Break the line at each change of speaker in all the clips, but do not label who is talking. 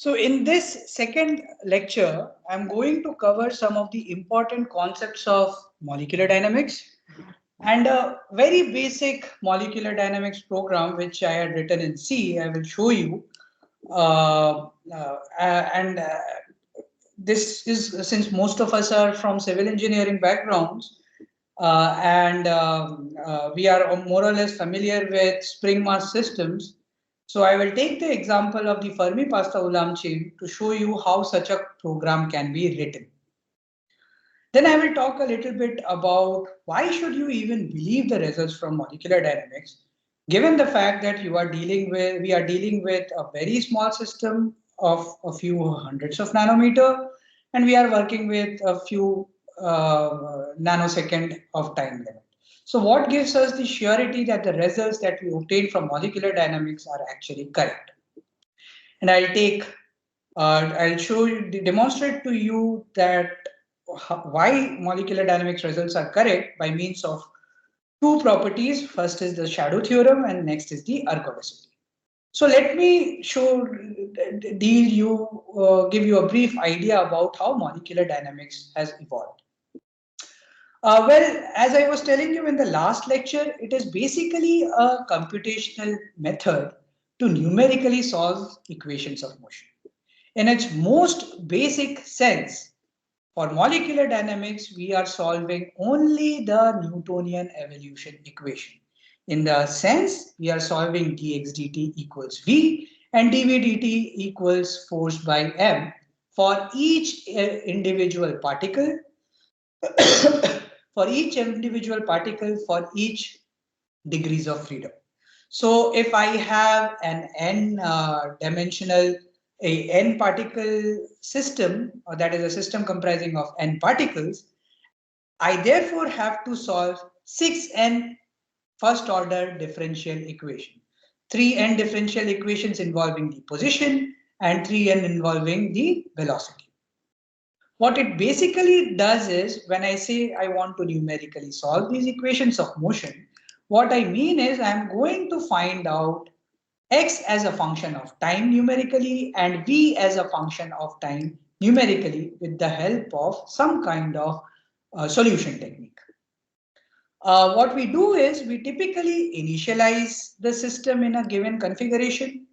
So in this second lecture, I'm going to cover some of the important concepts of molecular dynamics and a very basic molecular dynamics program which I had written in C. I will show you. And This is, since most of us are from civil engineering backgrounds, and we are more or less familiar with spring mass systems. So I will take the example of the Fermi pasta Ulam chain to show you how such a program can be written. Then I will talk a little bit about why should you even believe the results from molecular dynamics, given the fact that we are dealing with a very small system of a few hundreds of nanometer, and we are working with a few nanosecond of time limit. So what gives us the surety that the results that we obtain from molecular dynamics are actually correct? And I'll show you, demonstrate to you that why molecular dynamics results are correct by means of two properties. First is the shadow theorem, and next is the ergodicity. So let me give you a brief idea about how molecular dynamics has evolved. Well, as I was telling you in the last lecture, it is basically a computational method to numerically solve equations of motion. In its most basic sense, for molecular dynamics, we are solving only the Newtonian evolution equation. In the sense, we are solving dx dt equals v and dv dt equals force by m for each individual particle, for each degrees of freedom. So if I have an n dimensional, a n particle system, or that is a system comprising of n particles, I therefore have to solve 6n first order differential equation, 3n differential equations involving the position and 3n involving the velocity. What it basically does is, when I say I want to numerically solve these equations of motion, what I mean is I'm going to find out x as a function of time numerically and v as a function of time numerically with the help of some kind of solution technique. What we do is we typically initialize the system in a given configuration,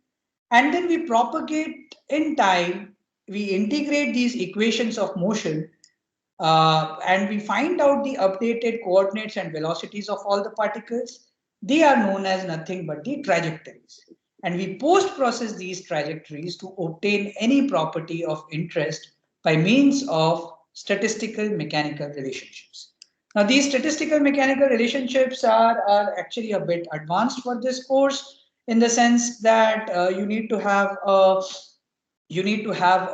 and then we propagate in time. We integrate these equations of motion, and we find out the updated coordinates and velocities of all the particles. They are known as nothing but the trajectories. And we post-process these trajectories to obtain any property of interest by means of statistical mechanical relationships. Now, these statistical mechanical relationships are actually a bit advanced for this course, in the sense that you need to have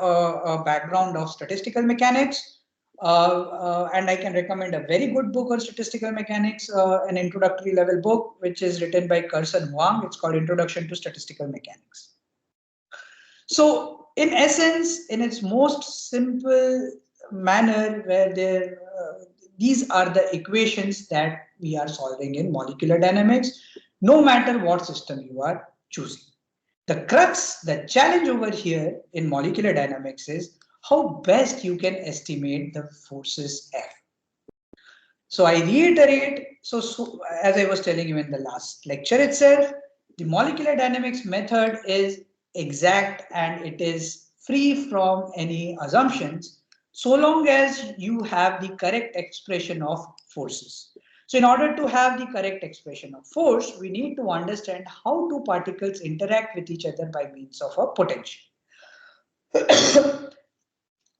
a background of statistical mechanics, and I can recommend a very good book on statistical mechanics, an introductory level book, which is written by Carson Huang. It's called Introduction to Statistical Mechanics. So, in essence, in its most simple manner, these are the equations that we are solving in molecular dynamics, no matter what system you are choosing. The crux, the challenge over here in molecular dynamics is how best you can estimate the forces F. So I reiterate, so as I was telling you in the last lecture itself, the molecular dynamics method is exact and it is free from any assumptions, so long as you have the correct expression of forces. So in order to have the correct expression of force, we need to understand how two particles interact with each other by means of a potential.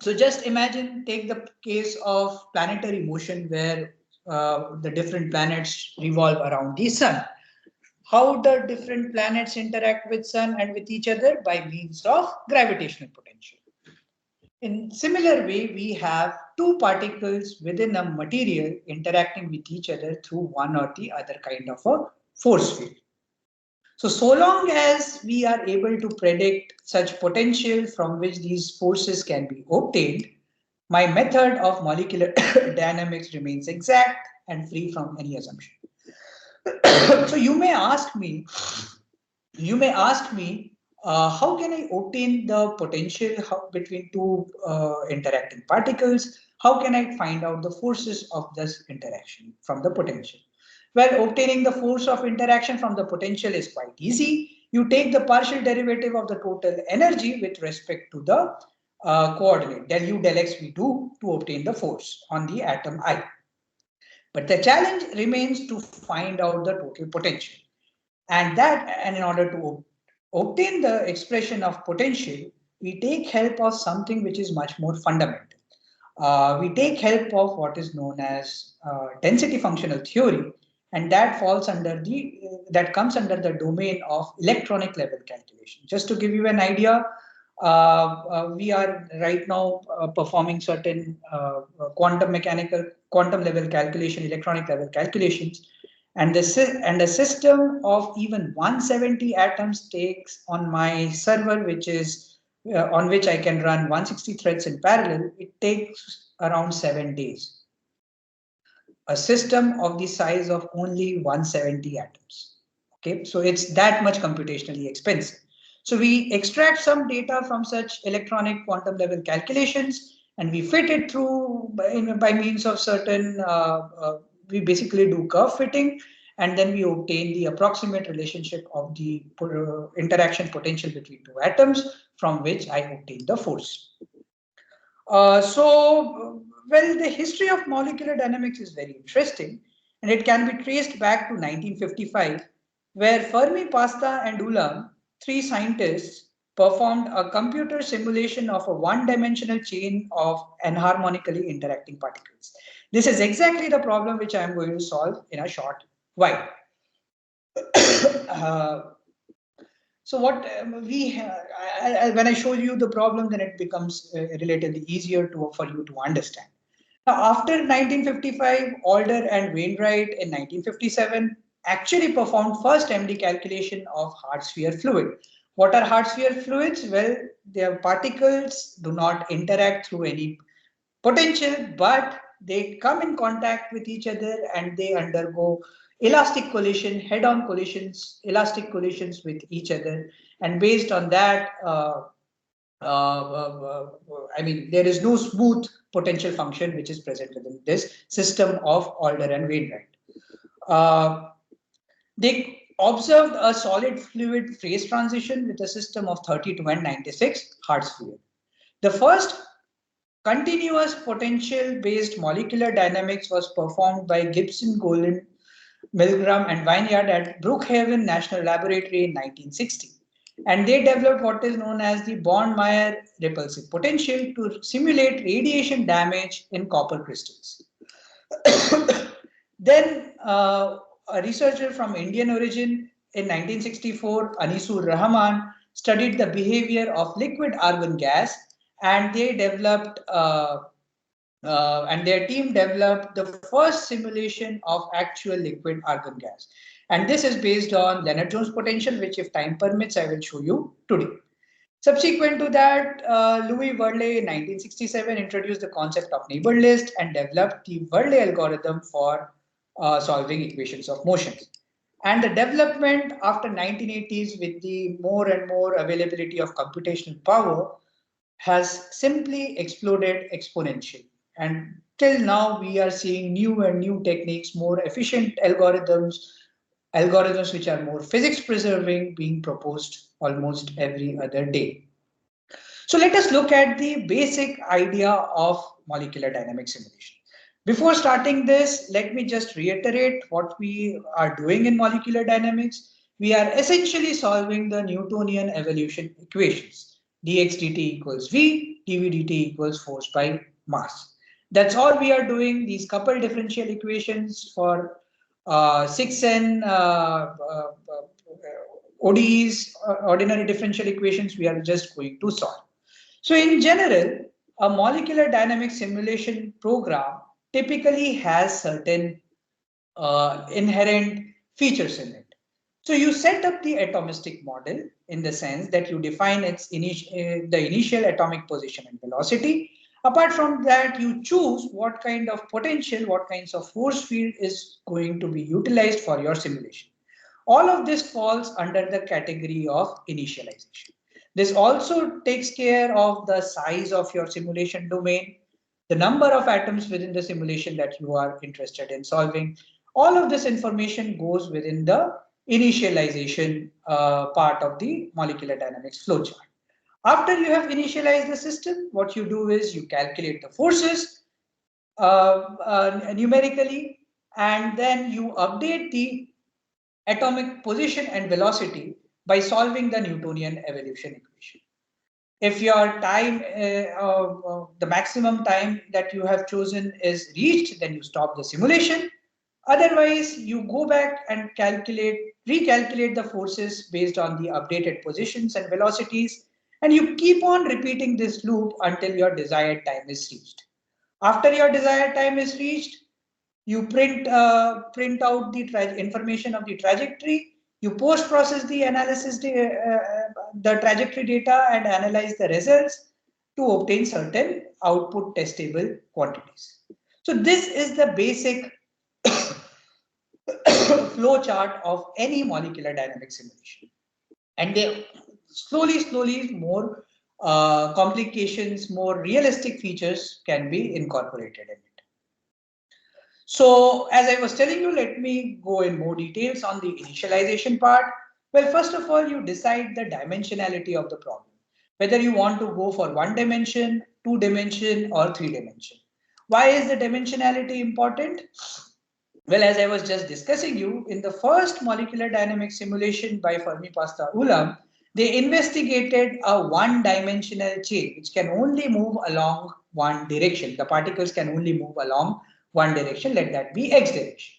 So just imagine, take the case of planetary motion where the different planets revolve around the sun. How the different planets interact with sun and with each other? By means of gravitational potential. In similar way, we have two particles within a material interacting with each other through one or the other kind of a force field. So long as we are able to predict such potential from which these forces can be obtained, my method of molecular dynamics remains exact and free from any assumption. So you may ask me, how can I obtain the potential between two interacting particles? How can I find out the forces of this interaction from the potential? Well, obtaining the force of interaction from the potential is quite easy. You take the partial derivative of the total energy with respect to the coordinate del U del X we do to obtain the force on the atom I. But the challenge remains to find out the total potential. And in order to obtain the expression of potential, we take help of something which is much more fundamental. We take help of what is known as density functional theory, and that falls under that comes under the domain of electronic level calculation. Just to give you an idea, we are right now performing certain quantum level calculation, electronic level calculations, and the system of even 170 atoms takes on my server, which is on which I can run 160 threads in parallel. It takes around 7 days. A system of the size of only 170 atoms. Okay, so it's that much computationally expensive. So we extract some data from such electronic quantum level calculations, and we fit it through by means of certain, we basically do curve fitting, and then we obtain the approximate relationship of the interaction potential between two atoms, from which I obtain the force. Well, the history of molecular dynamics is very interesting, and it can be traced back to 1955, where Fermi, Pasta, and Ulam, three scientists, performed a computer simulation of a one-dimensional chain of anharmonically interacting particles. This is exactly the problem which I am going to solve in a short while. uh, so what when I show you the problem, then it becomes relatively easier for you to understand. Now, after 1955, Alder and Wainwright in 1957 actually performed first MD calculation of hard sphere fluid. What are hard sphere fluids? Well, their particles do not interact through any potential, but they come in contact with each other and they undergo elastic collision, head-on collisions, elastic collisions with each other. And based on that, I mean, there is no smooth potential function which is present within this system of Alder and Wainwright. They observed a solid fluid phase transition with a system of 32 and 96 Hertz fluid. The first continuous potential based molecular dynamics was performed by Gibson, Golan, Milgram, and Vineyard at Brookhaven National Laboratory in 1960. And they developed what is known as the Bond-Meyer repulsive potential to simulate radiation damage in copper crystals. Then a researcher from Indian origin in 1964, Anisur Rahman, studied the behavior of liquid argon gas, and they developed and their team developed the first simulation of actual liquid argon gas. And this is based on Lennard-Jones potential, which if time permits, I will show you today. Subsequent to that, Louis Verlet in 1967 introduced the concept of neighbor list and developed the Verlet algorithm for solving equations of motions. And the development after 1980s with the more and more availability of computational power has simply exploded exponentially. And till now, we are seeing new and new techniques, more efficient algorithms which are more physics preserving being proposed almost every other day. So let us look at the basic idea of molecular dynamic simulation. Before starting this, let me just reiterate what we are doing in molecular dynamics. We are essentially solving the Newtonian evolution equations. dx dt equals v, dv dt equals force by mass. That's all we are doing. These coupled differential equations for 6n ODEs, ordinary differential equations, we are just going to solve. So in general, a molecular dynamic simulation program typically has certain inherent features in it. So you set up the atomistic model in the sense that you define the initial atomic position and velocity. Apart from that, you choose what kind of potential, what kinds of force field is going to be utilized for your simulation. All of this falls under the category of initialization. This also takes care of the size of your simulation domain, the number of atoms within the simulation that you are interested in solving. All of this information goes within the initialization part of the molecular dynamics flowchart. After you have initialized the system, what you do is you calculate the forces numerically, and then you update the atomic position and velocity by solving the Newtonian evolution equation. If your time, the maximum time that you have chosen is reached, then you stop the simulation. Otherwise, you go back and recalculate the forces based on the updated positions and velocities, and you keep on repeating this loop until your desired time is reached. After your desired time is reached, you print out the information of the trajectory. You post process the the trajectory data and analyze the results to obtain certain output testable quantities. So this is the basic flow chart of any molecular dynamic simulation. And they slowly more complications, more realistic features can be incorporated in it. So as I was telling you, let me go in more details on the initialization part. Well, first of all, you decide the dimensionality of the problem, whether you want to go for 1 dimension, 2 dimension, or 3 dimension. Why is the dimensionality important? Well, as I was just discussing you, in the first molecular dynamics simulation by Fermi Pasta Ulam, they investigated a one-dimensional chain which can only move along one direction. The particles can only move along one direction, let that be x direction.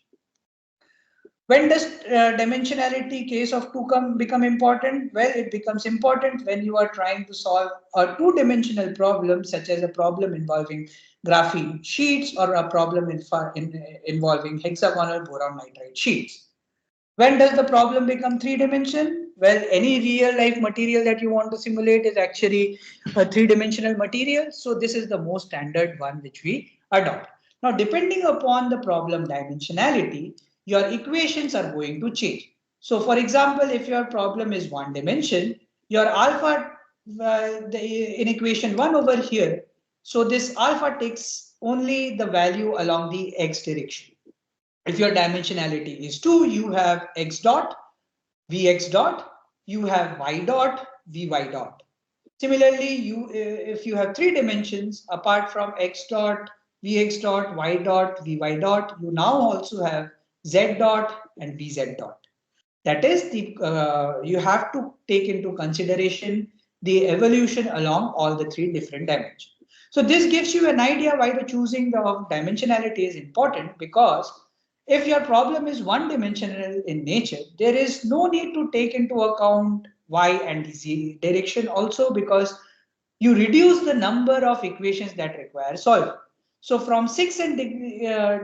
When does dimensionality case of 2 become important? Well, it becomes important when you are trying to solve a two-dimensional problem, such as a problem involving graphene sheets or a problem involving hexagonal boron nitride sheets. When does the problem become 3 dimension? Well, any real life material that you want to simulate is actually a 3 dimensional material. So this is the most standard one which we adopt. Now, depending upon the problem dimensionality, your equations are going to change. So for example, if your problem is 1 dimension, your alpha in equation 1 over here, so this alpha takes only the value along the x direction. If your dimensionality is 2, you have x dot, vx dot, you have y dot, vy dot. Similarly, if you have 3 dimensions, apart from x dot, vx dot, y dot, vy dot, you now also have z dot and vz dot. That is, you have to take into consideration the evolution along all the 3 different dimensions. So this gives you an idea why the choosing of dimensionality is important, because if your problem is 1 dimensional in nature, there is no need to take into account y and z direction also, because you reduce the number of equations that require solving. So from 6 and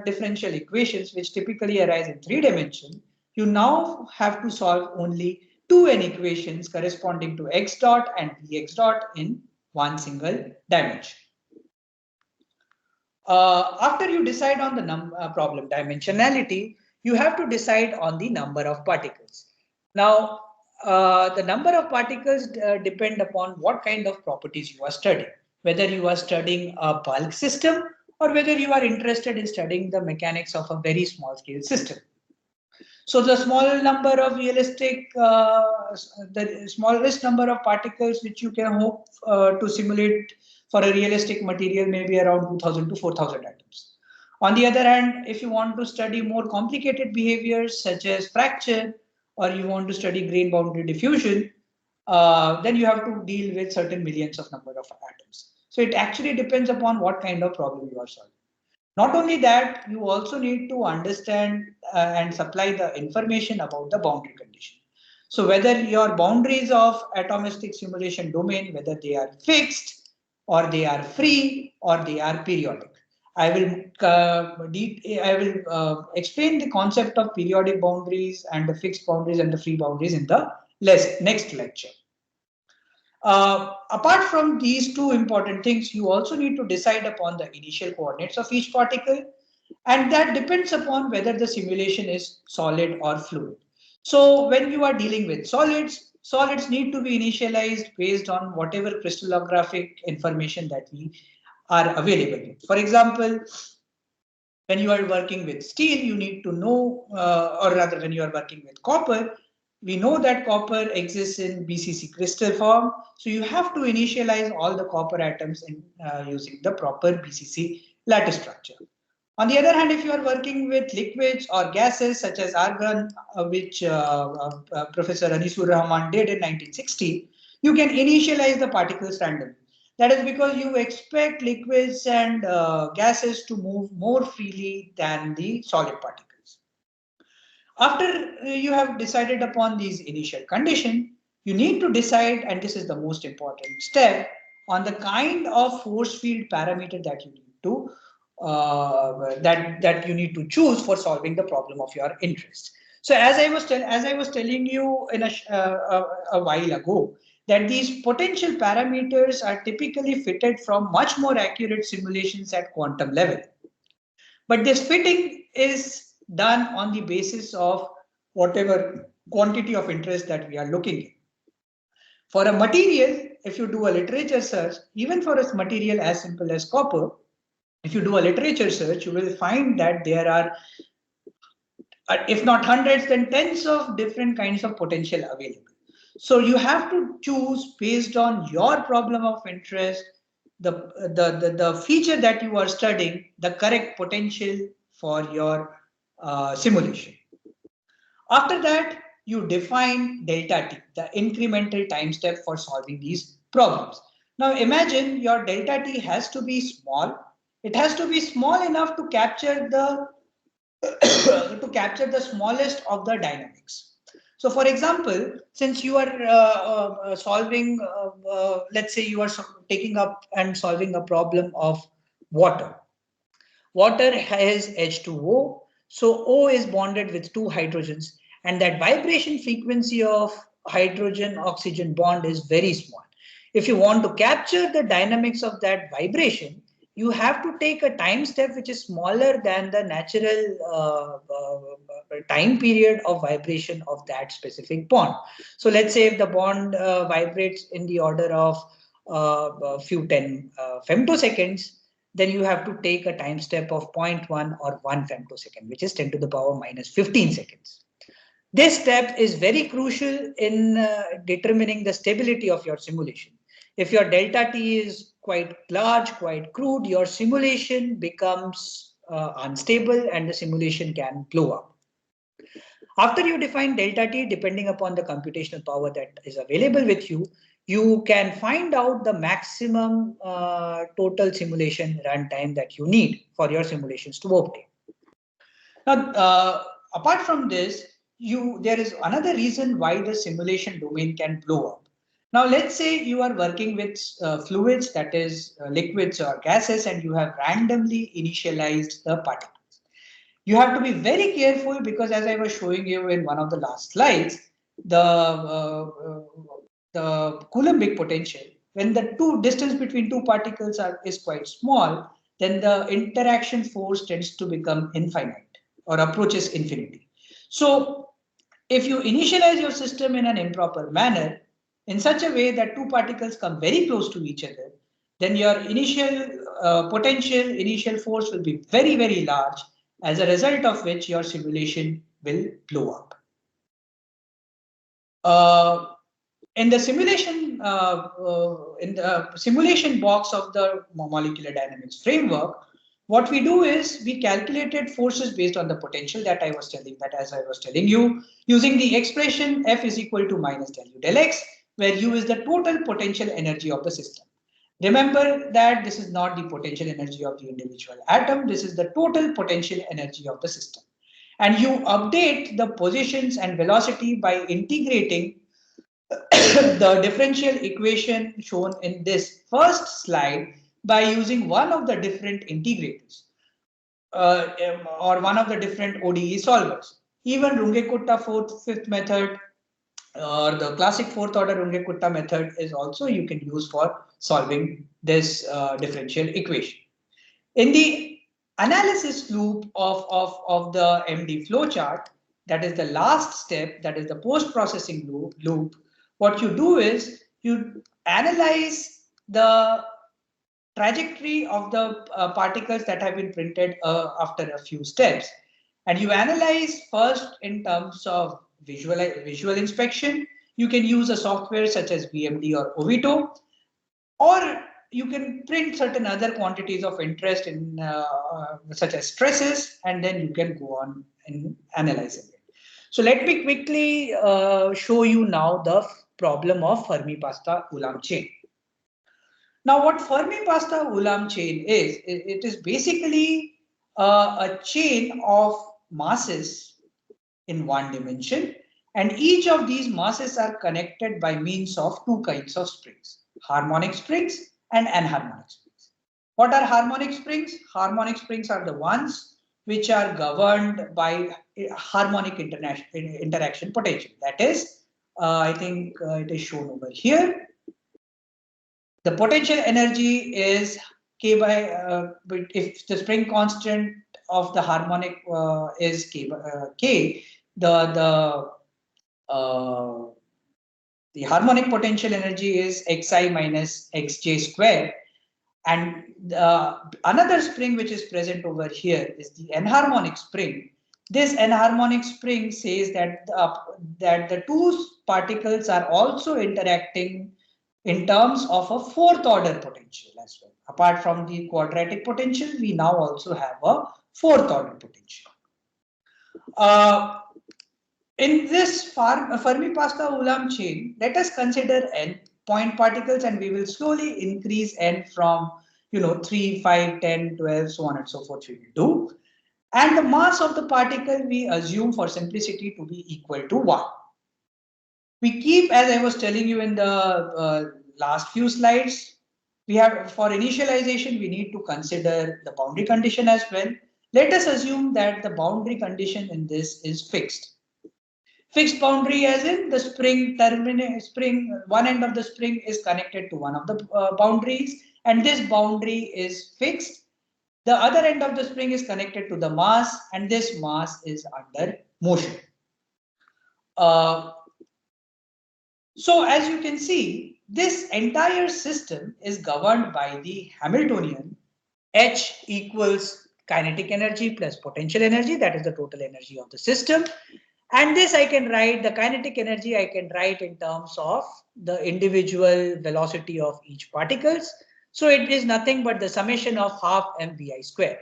differential equations, which typically arise in 3 dimensions, you now have to solve only 2n equations corresponding to x dot and vx dot in one single dimension. After you decide on the problem dimensionality, you have to decide on the number of particles. Now, the number of particles depend upon what kind of properties you are studying, whether you are studying a bulk system or whether you are interested in studying the mechanics of a very small scale system. So the small number of the smallest number of particles which you can hope to simulate for a realistic material may be around 2000 to 4000 atoms. On the other hand, if you want to study more complicated behaviors such as fracture, or you want to study grain boundary diffusion, then you have to deal with certain millions of number of atoms. So it actually depends upon what kind of problem you are solving. Not only that, you also need to understand and supply the information about the boundary condition. So whether your boundaries of atomistic simulation domain, whether they are fixed or they are free or they are periodic. I will explain the concept of periodic boundaries and the fixed boundaries and the free boundaries in the next lecture. Apart from these two important things, you also need to decide upon the initial coordinates of each particle, and that depends upon whether the simulation is solid or fluid. So when you are dealing with solids need to be initialized based on whatever crystallographic information that we are available with. For example, when you are working with steel, you need to know, or rather when you are working with copper, we know that copper exists in BCC crystal form. So you have to initialize all the copper atoms in using the proper BCC lattice structure. On the other hand, if you are working with liquids or gases such as argon, which Professor Anisur Rahman did in 1960, you can initialize the particles randomly. That is because you expect liquids and gases to move more freely than the solid particles. After you have decided upon these initial conditions, you need to decide, and this is the most important step, on the kind of force field parameter that you need to that you need to choose for solving the problem of your interest. So as I was telling you in a while ago, that these potential parameters are typically fitted from much more accurate simulations at quantum level. But this fitting is done on the basis of whatever quantity of interest that we are looking at. For a material, if you do a literature search, even for a material as simple as copper, if you do a literature search, you will find that there are, if not hundreds, then tens of different kinds of potential available. So you have to choose based on your problem of interest, the feature that you are studying, the correct potential for your simulation. After that, you define delta t, the incremental time step for solving these problems. Now imagine your delta t has to be small. It has to be small enough to capture the to capture the smallest of the dynamics. So for example, since you are solving, let's say you are taking up and solving a problem of water. Water has H2O, so O is bonded with two hydrogens, and that vibration frequency of hydrogen oxygen bond is very small. If you want to capture the dynamics of that vibration, you have to take a time step which is smaller than the natural time period of vibration of that specific bond. So let's say if the bond vibrates in the order of a few 10 femtoseconds, then you have to take a time step of 0.1 or 1 femtosecond, which is 10 to the power minus 15 seconds. This step is very crucial in determining the stability of your simulation. If your delta t is quite large, quite crude, your simulation becomes unstable and the simulation can blow up. After you define delta t, depending upon the computational power that is available with you, you can find out the maximum total simulation runtime that you need for your simulations to obtain. Now, apart from this, there is another reason why the simulation domain can blow up. Now, let's say you are working with fluids, that is liquids or gases, and you have randomly initialized the particles. You have to be very careful because, as I was showing you in one of the last slides, the Coulombic potential, when the distance between two particles is quite small, then the interaction force tends to become infinite or approaches infinity. So if you initialize your system in an improper manner, in such a way that two particles come very close to each other, then your initial potential, initial force will be very, very large, as a result of which your simulation will blow up. In the simulation box of the molecular dynamics framework, what we do is we calculated forces based on the potential that I was telling you, using the expression F is equal to minus del U del X, where U is the total potential energy of the system. Remember that this is not the potential energy of the individual atom, this is the total potential energy of the system. And you update the positions and velocity by integrating the differential equation shown in this first slide by using one of the different integrators or one of the different ODE solvers. Even Runge-Kutta fifth method or the classic fourth order Runge-Kutta method is also you can use for solving this differential equation. In the analysis loop of the MD flowchart, that is the last step, that is the post-processing loop, what you do is you analyze the trajectory of the particles that have been printed after a few steps. And you analyze first in terms of visual inspection. You can use a software such as VMD or Ovito, or you can print certain other quantities of interest in such as stresses, and then you can go on in analyzing it. So let me quickly show you now the problem of Fermi-Pasta-Ulam chain. Now, what Fermi-Pasta-Ulam chain is, it is basically a chain of masses in one dimension, and each of these masses are connected by means of two kinds of springs: harmonic springs and anharmonic springs. What are harmonic springs? Harmonic springs are the ones which are governed by harmonic interaction potential. That is, I think it is shown over here. The potential energy is K by, if the spring constant of the harmonic is K, the uh, the harmonic potential energy is xi minus xj square. And another spring which is present over here is the enharmonic spring. This enharmonic spring says that the two particles are also interacting in terms of a fourth order potential as well. Apart from the quadratic potential, we now also have a fourth order potential. In this Fermi-Pasta-Ulam chain, let us consider n point particles, and we will slowly increase n from 3, 5, 10, 12, so on and so forth we will do. And the mass of the particle we assume for simplicity to be equal to 1. We keep, as I was telling you in the last few slides, we have, for initialization, we need to consider the boundary condition as well. Let us assume that the boundary condition in this is fixed. Fixed boundary as in the one end of the spring is connected to one of the boundaries, and this boundary is fixed. The other end of the spring is connected to the mass, and this mass is under motion. So as you can see, this entire system is governed by the Hamiltonian H equals kinetic energy plus potential energy, that is the total energy of the system. And this I can write, the kinetic energy I can write in terms of the individual velocity of each particles. So it is nothing but the summation of half mvi square.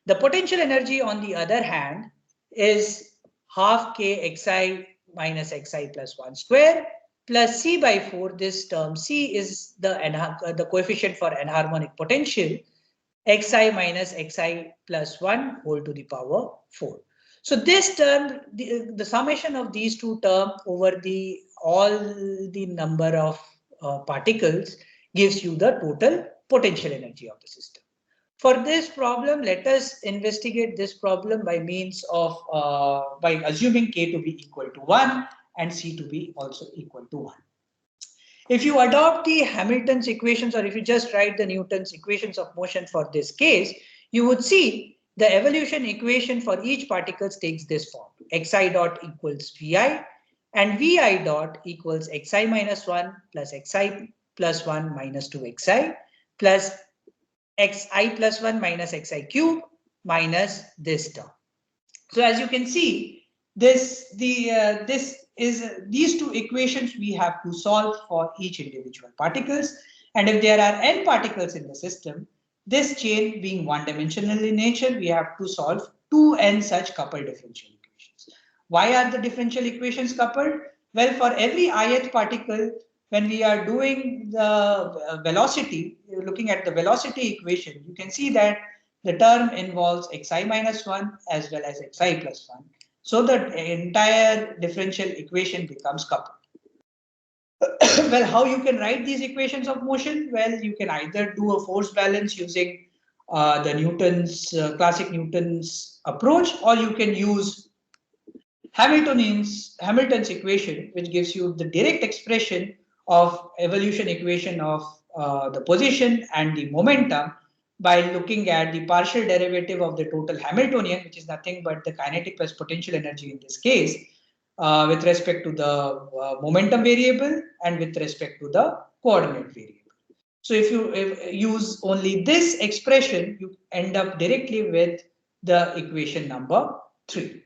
The potential energy on the other hand is half k xi minus xi plus 1 square plus c by 4. This term c is the coefficient for enharmonic potential, xi minus xi plus 1 whole to the power 4. So this term, the summation of these two terms over all the number of particles gives you the total potential energy of the system. For this problem, let us investigate this problem by means of by assuming k to be equal to 1 and c to be also equal to 1. If you adopt the Hamilton's equations, or if you just write the Newton's equations of motion for this case, you would see the evolution equation for each particle takes this form: xi dot equals vi, and vi dot equals xi minus 1 plus xi plus 1 minus 2xi plus xi plus 1 minus xi cube minus this term. So as you can see, these two equations we have to solve for each individual particles. And if there are n particles in the system, this chain being one-dimensional in nature, we have to solve 2n such coupled differential equations. Why are the differential equations coupled? Well, for every ith particle, when we are doing the velocity, looking at the velocity equation, you can see that the term involves xi minus 1 as well as xi plus 1. So the entire differential equation becomes coupled. Well, how you can write these equations of motion? Well, you can either do a force balance using the classic Newton's approach, or you can use Hamilton's equation, which gives you the direct expression of evolution equation of the position and the momentum by looking at the partial derivative of the total Hamiltonian, which is nothing but the kinetic plus potential energy in this case, with respect to the momentum variable and with respect to the coordinate variable. So if you use only this expression, you end up directly with the equation number 3.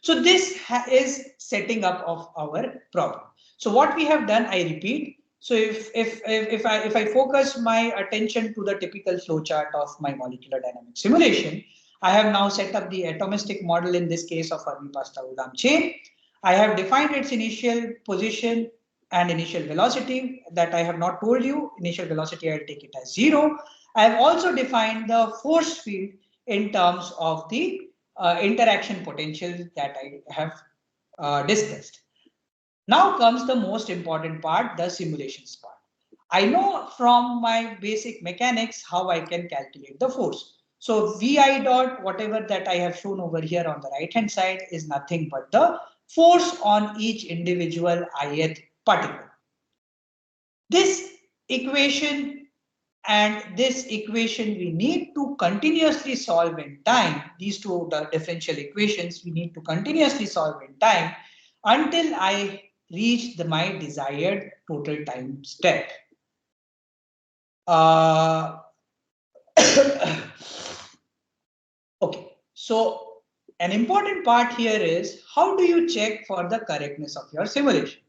So this is setting up of our problem. So what we have done, I repeat. So if I focus my attention to the typical flowchart of my molecular dynamics simulation, I have now set up the atomistic model in this case of Fermi-Pascal chain. I have defined its initial position and initial velocity that I have not told you. Initial velocity, I'll take it as 0. I have also defined the force field in terms of the interaction potential that I have discussed. Now comes the most important part, the simulations part. I know from my basic mechanics how I can calculate the force. So Vi dot, whatever that I have shown over here on the right hand side, is nothing but the force on each individual ith particle. This equation and this equation we need to continuously solve in time. These two the differential equations we need to continuously solve in time until I reach my desired total time step. Okay, so an important part here is how do you check for the correctness of your simulation?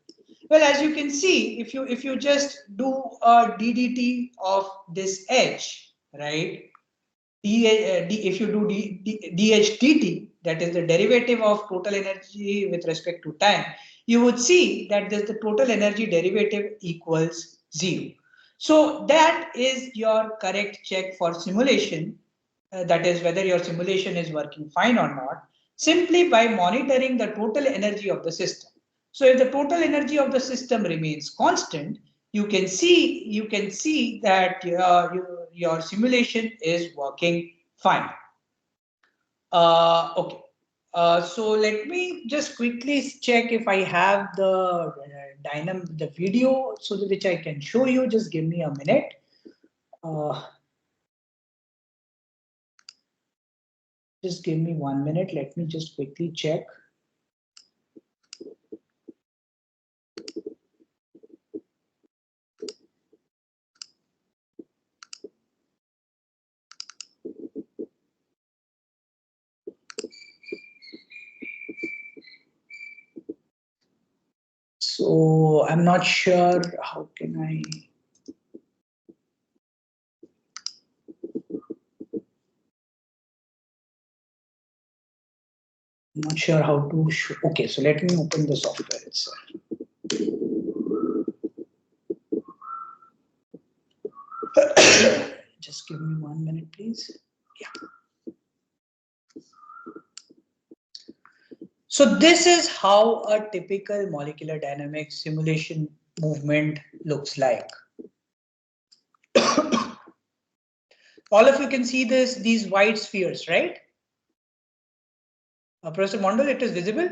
Well, as you can see, if you just do a DDT of this H, right? If you do DHDT, that is the derivative of total energy with respect to time, you would see that the total energy derivative equals 0. So that is your correct check for simulation. That is whether your simulation is working fine or not, simply by monitoring the total energy of the system. So if the total energy of the system remains constant, you can see that your simulation is working fine. Okay. So let me just quickly check if I have the video so that which I can show you. Just give me a minute. Just give me 1 minute. Let me just quickly check. So I'm not sure how can I. I'm not sure how to show. Okay, so let me open the software itself. Just give me 1 minute, please. Yeah. So this is how a typical molecular dynamics simulation movement looks like. All of you can see these white spheres, right? Professor Mondal, it is visible?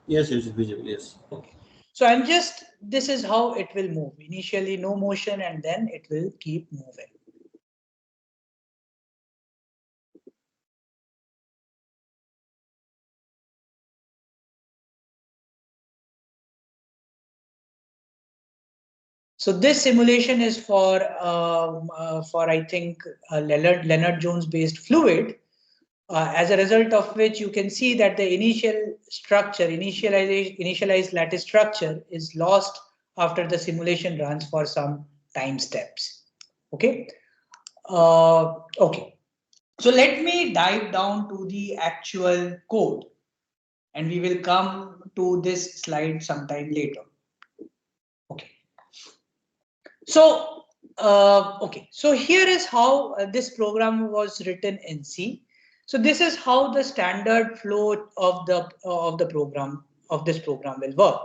Yes, it is visible, yes.
Okay. So this is how it will move. Initially no motion and then it will keep moving. So this simulation is for I think Leonard Jones based fluid. As a result of which you can see that the initial structure, initialized lattice structure is lost after the simulation runs for some time steps. Okay. Okay. So let me dive down to the actual code and we will come to this slide sometime later. Okay. So, okay. So here is how this program was written in C. So this is how the standard flow of the program of this program will work.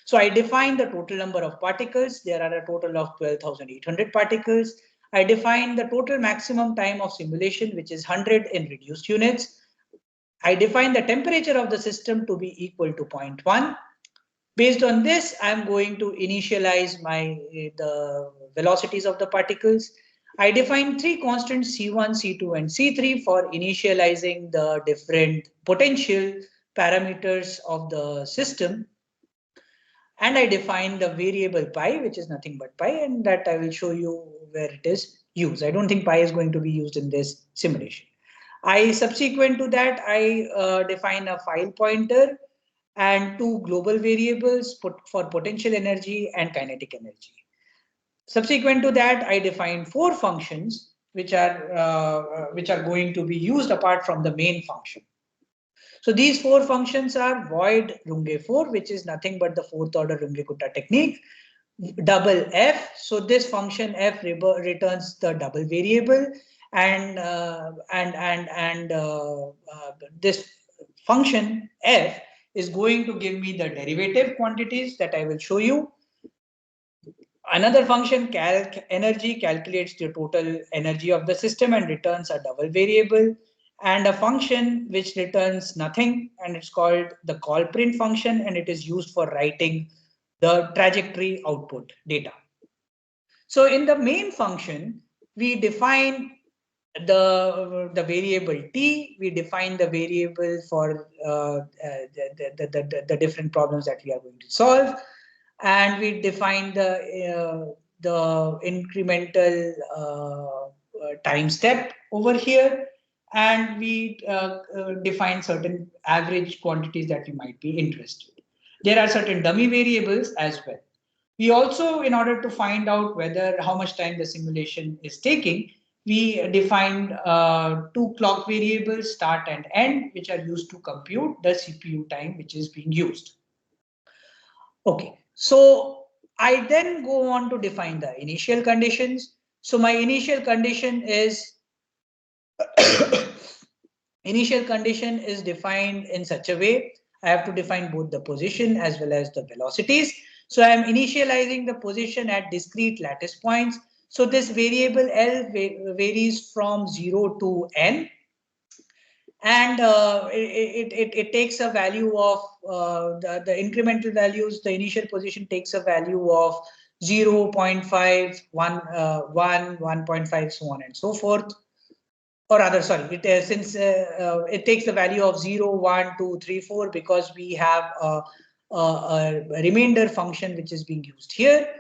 So I define the total number of particles. There are a total of 12,800 particles. I define the total maximum time of simulation, which is 100 in reduced units. I define the temperature of the system to be equal to 0.1. Based on this, I'm going to initialize the velocities of the particles. I define three constants C1, C2, and C3 for initializing the different potential parameters of the system. And I define the variable pi, which is nothing but pi, and that I will show you where it is used. I don't think pi is going to be used in this simulation. Subsequent to that, I define a file pointer and two global variables for potential energy and kinetic energy. Subsequent to that, I define four functions which are going to be used apart from the main function. So these four functions are void Runge 4, which is nothing but the fourth order Runge-Kutta technique, double f. So this function f returns the double variable, and this function f is going to give me the derivative quantities that I will show you. Another function calc energy calculates the total energy of the system and returns a double variable, and a function which returns nothing, and it's called the call print function, and it is used for writing the trajectory output data. So in the main function, we define the variable t, we define the variable for the different problems that we are going to solve, and we define the incremental time step over here, and we define certain average quantities that we might be interested. There are certain dummy variables as well. We also, in order to find out whether how much time the simulation is taking, we define two clock variables, start and end, which are used to compute the CPU time which is being used. Okay, so I then go on to define the initial conditions. So my initial condition is defined in such a way, I have to define both the position as well as the velocities. So I am initializing the position at discrete lattice points. So this variable L varies from 0 to n, and it takes a value of the incremental values. The initial position takes a value of 0, 0.5, 1, 1.5, so on and so forth. Or rather, sorry, since it takes the value of 0, 1, 2, 3, 4, because we have a remainder function which is being used here.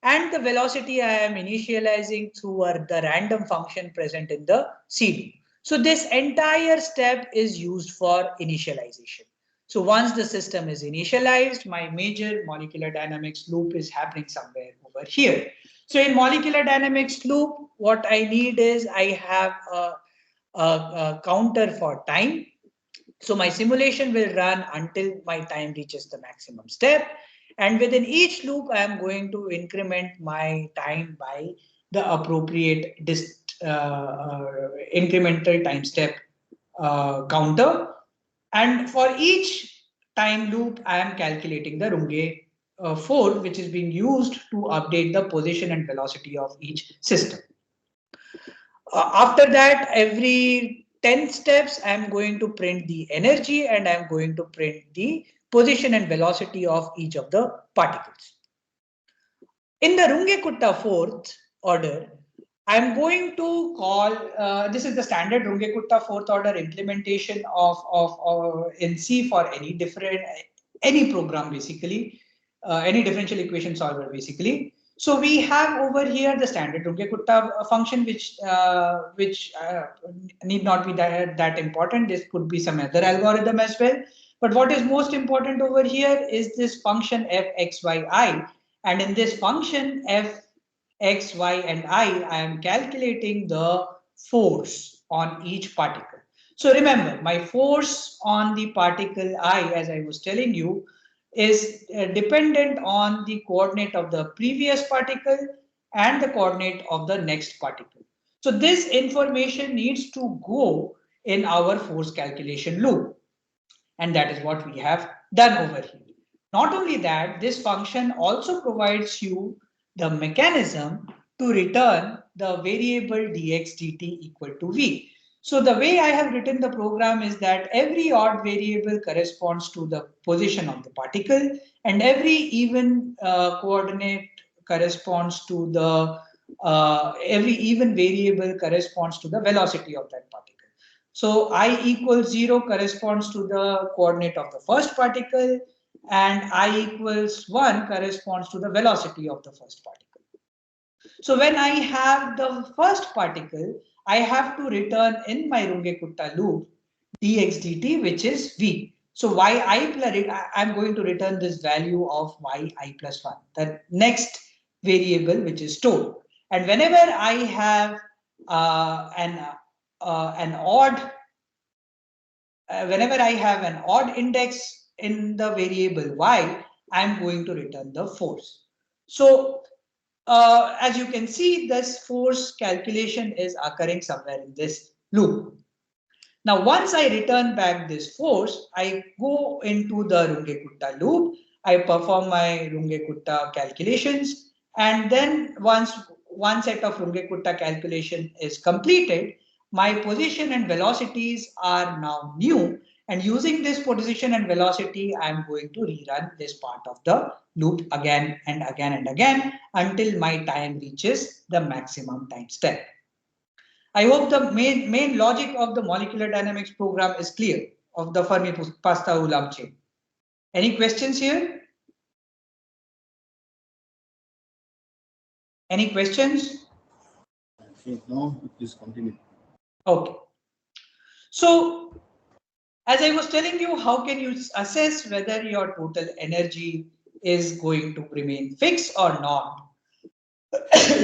And the velocity I am initializing through the random function present in the CD. So this entire step is used for initialization. So once the system is initialized, my major molecular dynamics loop is happening somewhere over here. So in molecular dynamics loop, what I need is I have a counter for time. So my simulation will run until my time reaches the maximum step. And within each loop, I am going to increment my time by the appropriate incremental time step counter. And for each time loop, I am calculating the Runge 4, which is being used to update the position and velocity of each system. After that, every 10 steps, I'm going to print the energy and I'm going to print the position and velocity of each of the particles. In the Runge-Kutta fourth order, I'm going to call, this is the standard Runge-Kutta fourth order implementation of in C for any program basically, any differential equation solver basically. So we have over here the standard Runge-Kutta function, which need not be that important. This could be some other algorithm as well. But what is most important over here is this function f, x, y, I. And in this function f, x, y, and I am calculating the force on each particle. So remember, my force on the particle I, as I was telling you, is dependent on the coordinate of the previous particle and the coordinate of the next particle. So this information needs to go in our force calculation loop. And that is what we have done over here. Not only that, this function also provides you the mechanism to return the variable dx dt equal to v. So the way I have written the program is that every odd variable corresponds to the position of the particle, and every even coordinate corresponds to the every even variable corresponds to the velocity of that particle. So I equals 0 corresponds to the coordinate of the first particle, and I equals 1 corresponds to the velocity of the first particle. So when I have the first particle, I have to return in my Runge-Kutta loop dx dt, which is v. So yi plus I'm going to return this value of yi plus 1, the next variable which is stored. And whenever I have an odd whenever I have an odd index in the variable y, I'm going to return the force. So as you can see, this force calculation is occurring somewhere in this loop. Now, once I return back this force, I go into the Runge-Kutta loop. I perform my Runge-Kutta calculations, and then once one set of Runge-Kutta calculation is completed, my position and velocities are now new. And using this position and velocity, I'm going to rerun this part of the loop again and again and again until my time reaches the maximum time step. I hope the main logic of the molecular dynamics program is clear of the Fermi-Pasta-Ulam chain. Any questions here? Any questions?
No, please continue.
Okay. So, as I was telling you, how can you assess whether your total energy is going to remain fixed or not?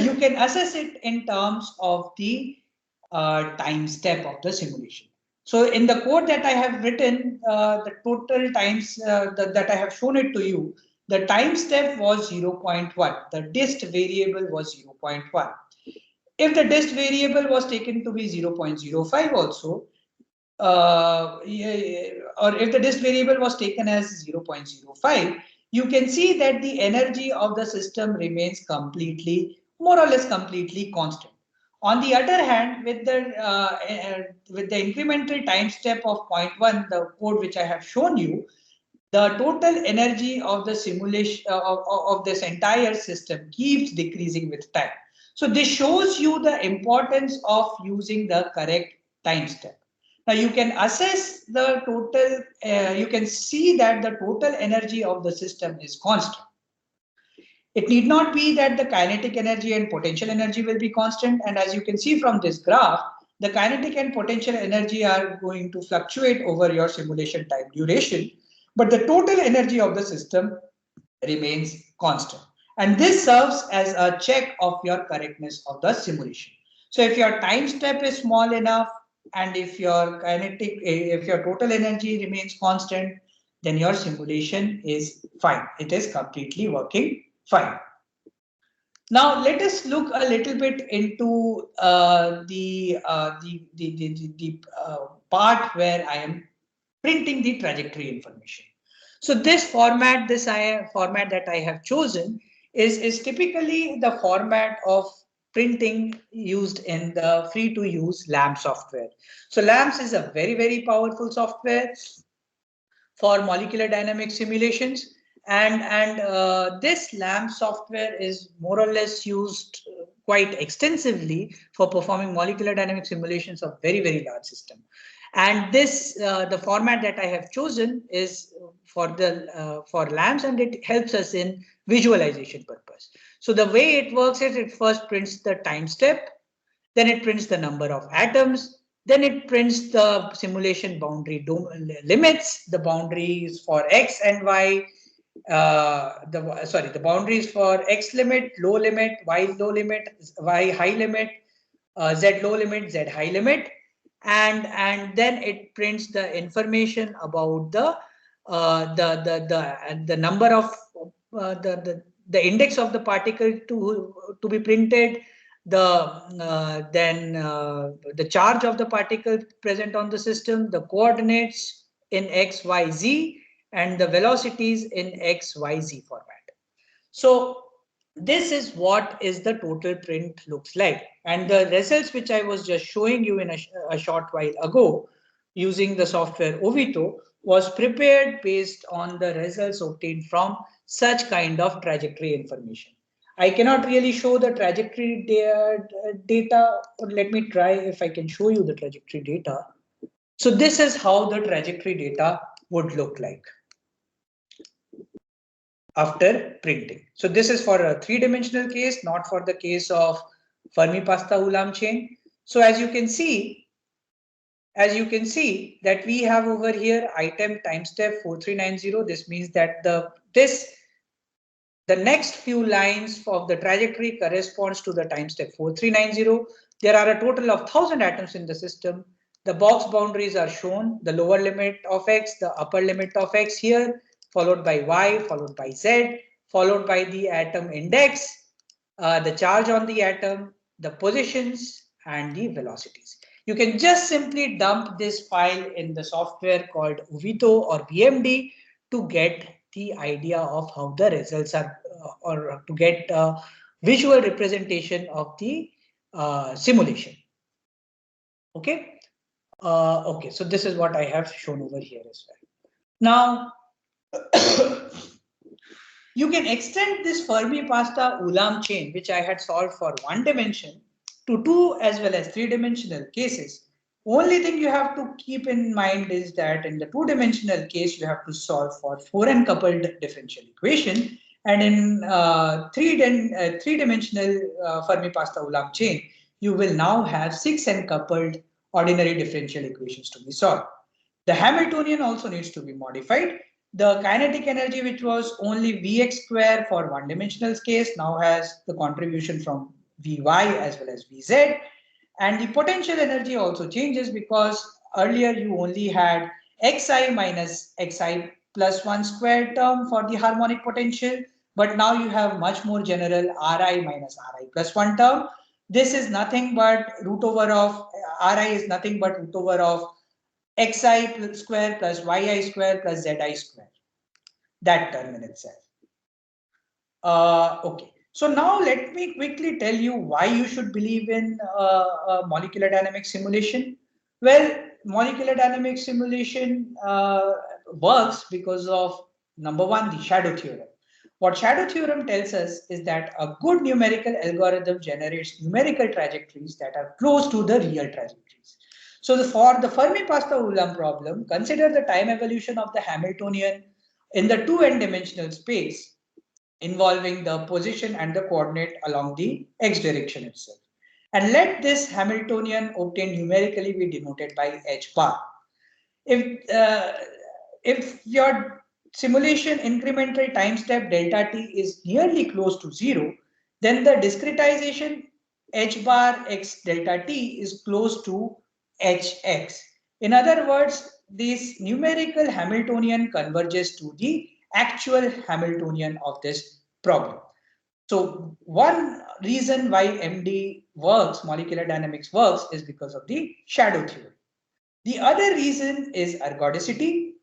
You can assess it in terms of the time step of the simulation. So in the code that I have written, the total times that I have shown it to you, the time step was 0.1. The dist variable was 0.1. If the dist variable was taken to be 0.05 also, or if the dist variable was taken as 0.05, you can see that the energy of the system remains more or less completely constant. On the other hand, with the incremental time step of zero point 0.1, the code which I have shown you, the total energy of the simulation of this entire system keeps decreasing with time. So this shows you the importance of using the correct time step. Now you can assess the total, you can see that the total energy of the system is constant. It need not be that the kinetic energy and potential energy will be constant. And as you can see from this graph, the kinetic and potential energy are going to fluctuate over your simulation time duration, but the total energy of the system remains constant. And this serves as a check of your correctness of the simulation. So if your time step is small enough, and if your total energy remains constant, then your simulation is fine. It is completely working fine. Now let us look a little bit into the part where I am printing the trajectory information. So this format, format that I have chosen is typically the format of printing used in the free to use LAMP software. So LAMPS is a very powerful software for molecular dynamic simulations, and this LAMP software is more or less used quite extensively for performing molecular dynamic simulations of very large system. And this the format that I have chosen is for LAMPS, and it helps us in visualization purpose. So the way it works is it first prints the time step, then it prints the number of atoms, then it prints the simulation boundary limits, the boundaries for x and y, the boundaries for x limit, low limit, y low limit, y high limit, z low limit, z high limit, and then it prints the information about the number of the index of the particle to be printed, the charge of the particle present on the system, the coordinates in x, y, z, and the velocities in x, y, z format. So this is what is the total print looks like. And the results which I was just showing you in a short while ago using the software Ovito was prepared based on the results obtained from such kind of trajectory information. I cannot really show the trajectory data, but let me try if I can show you the trajectory data. So this is how the trajectory data would look like after printing. So this is for a three-dimensional case, not for the case of Fermi-Pasta-Ulam chain. So as you can see that we have over here item time step 4390. This means that the next few lines of the trajectory corresponds to the time step 4390. There are a total of 1000 atoms in the system. The box boundaries are shown, the lower limit of X, the upper limit of X here, followed by Y, followed by Z, followed by the atom index, the charge on the atom, the positions, and the velocities. You can just simply dump this file in the software called Ovito or VMD to get the idea of how the results are, or to get a visual representation of the simulation. Okay. Okay, so this is what I have shown over here as well. Now, you can extend this Fermi-Pasta-Ulam chain, which I had solved for one dimension, to two as well as three-dimensional cases. Only thing you have to keep in mind is that in the two-dimensional case, you have to solve for four-uncoupled differential equation, and in three-dimensional Fermi-Pasta-Ulam chain, you will now have six uncoupled ordinary differential equations to be solved. The Hamiltonian also needs to be modified. The kinetic energy, which was only Vx square for one-dimensional case, now has the contribution from Vy as well as Vz. And the potential energy also changes because earlier you only had Xi minus Xi plus 1 square term for the harmonic potential, but now you have much more general Ri minus Ri plus 1 term. This is nothing but root over of, Ri is nothing but root over of xi square plus yi square plus zi square, that term in itself. Okay, so now let me quickly tell you why you should believe in molecular dynamics simulation. Well, molecular dynamics simulation works because of number one, the shadow theorem. What shadow theorem tells us is that a good numerical algorithm generates numerical trajectories that are close to the real trajectories. So for the Fermi-Pasta-Ulam problem, consider the time evolution of the Hamiltonian in the 2n dimensional space involving the position and the coordinate along the x direction itself. And let this Hamiltonian obtained numerically be denoted by h bar. If your simulation incremental time step delta t is nearly close to 0, then the discretization h bar x delta t is close to hx. In other words, this numerical Hamiltonian converges to the actual Hamiltonian of this problem. So one reason why MD works, molecular dynamics works, is because of the shadow theory. The other reason is ergodicity.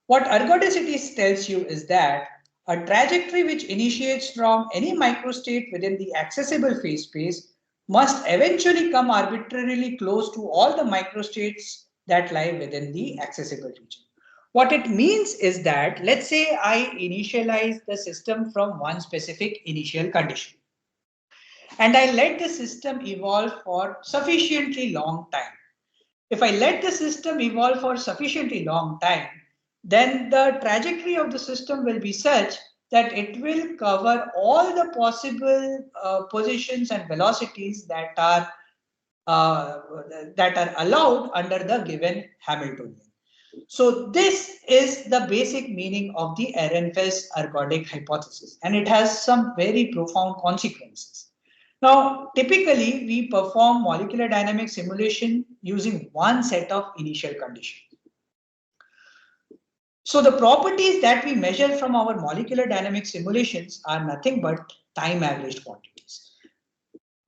What ergodicity tells you is that a trajectory which initiates from any microstate within the accessible phase space must eventually come arbitrarily close to all the microstates that lie within the accessible region. What it means is that, let's say I initialize the system from one specific initial condition, and I let the system evolve for sufficiently long time. If I let the system evolve for sufficiently long time, then the trajectory of the system will be such that it will cover all the possible positions and velocities uh, that are allowed under the given Hamiltonian. So this is the basic meaning of the Ehrenfest ergodic hypothesis, and it has some very profound consequences. Now, typically, we perform molecular dynamic simulation using one set of initial conditions. So the properties that we measure from our molecular dynamic simulations are nothing but time averaged quantities.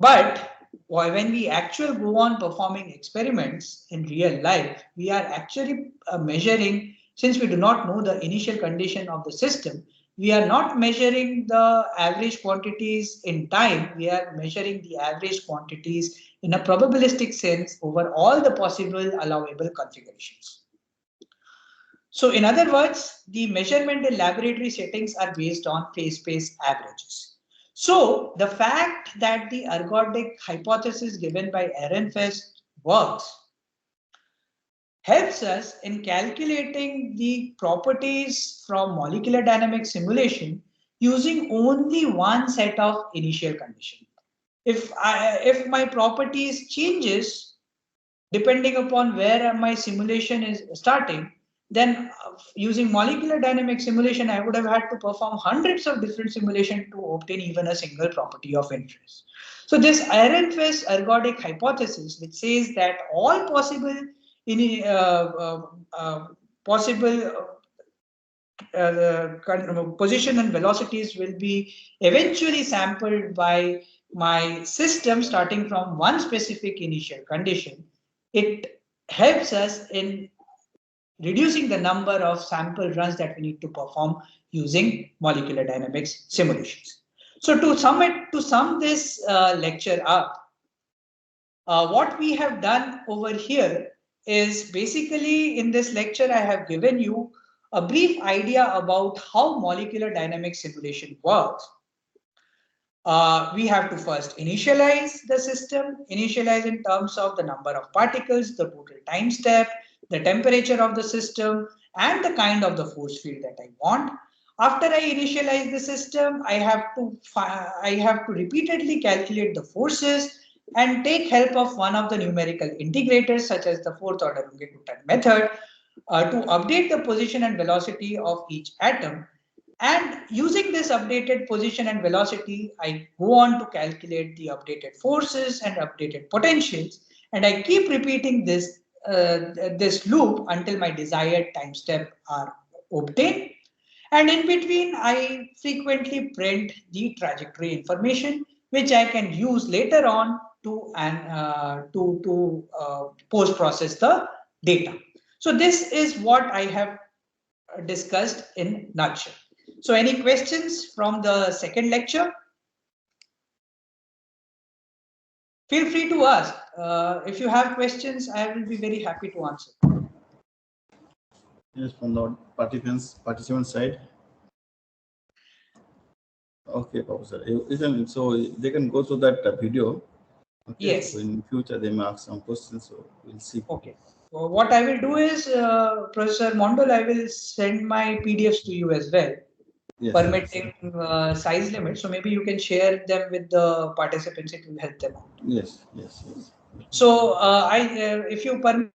But when we actually go on performing experiments in real life, we are actually measuring, since we do not know the initial condition of the system, we are not measuring the average quantities in time, we are measuring the average quantities in a probabilistic sense over all the possible allowable configurations. So in other words, the measurement in laboratory settings are based on phase space averages. So the fact that the ergodic hypothesis given by Ehrenfest works helps us in calculating the properties from molecular dynamics simulation using only one set of initial conditions. If my properties changes depending upon where my simulation is starting, then using molecular dynamic simulation, I would have had to perform hundreds of different simulations to obtain even a single property of interest. So this Ehrenfest ergodic hypothesis, which says that all possible in possible position and velocities will be eventually sampled by my system starting from one specific initial condition. It helps us in reducing the number of sample runs that we need to perform using molecular dynamics simulations. So to sum this lecture up, what we have done over here is basically in this lecture, I have given you a brief idea about how molecular dynamic simulation works. We have to first initialize the system, initialize in terms of the number of particles, the total time step, the temperature of the system, and the kind of the force field that I want. After I initialize the system, I have to repeatedly calculate the forces and take help of one of the numerical integrators such as the fourth order Runge-Kutta method to update the position and velocity of each atom. And using this updated position and velocity, I go on to calculate the updated forces and updated potentials. And I keep repeating this loop until my desired time step are obtained. And in between, I frequently print the trajectory information, which I can use later on to post-process the data. So this is what I have discussed in nutshell. So any questions from the second lecture? Feel free to ask. If you have questions, I will be very happy to answer.
Yes, from the participant side. Okay, Professor. So they can go to that video. Okay.
Yes.
So in future, they may ask some questions. So we'll see.
Okay. So what I will do is, Professor Mondal, I will send my PDFs to you as well. Yes, permitting size limit. So maybe you can share them with the participants. It will help them out.
Yes.
So if you permit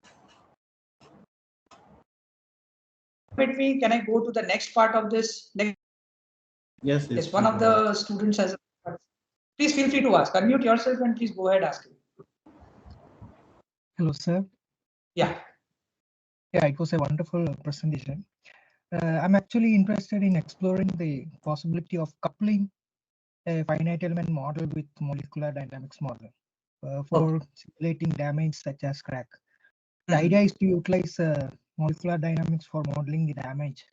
me, can I go to the next part of this?
Yes.
One of the students has. Please feel free to ask. Unmute yourself and please go ahead asking.
Hello, sir.
Yeah.
Yeah, it was a wonderful presentation. I'm actually interested in exploring the possibility of coupling a finite element model with molecular dynamics model for simulating damage such as crack. The idea is to utilize molecular dynamics for modeling the damage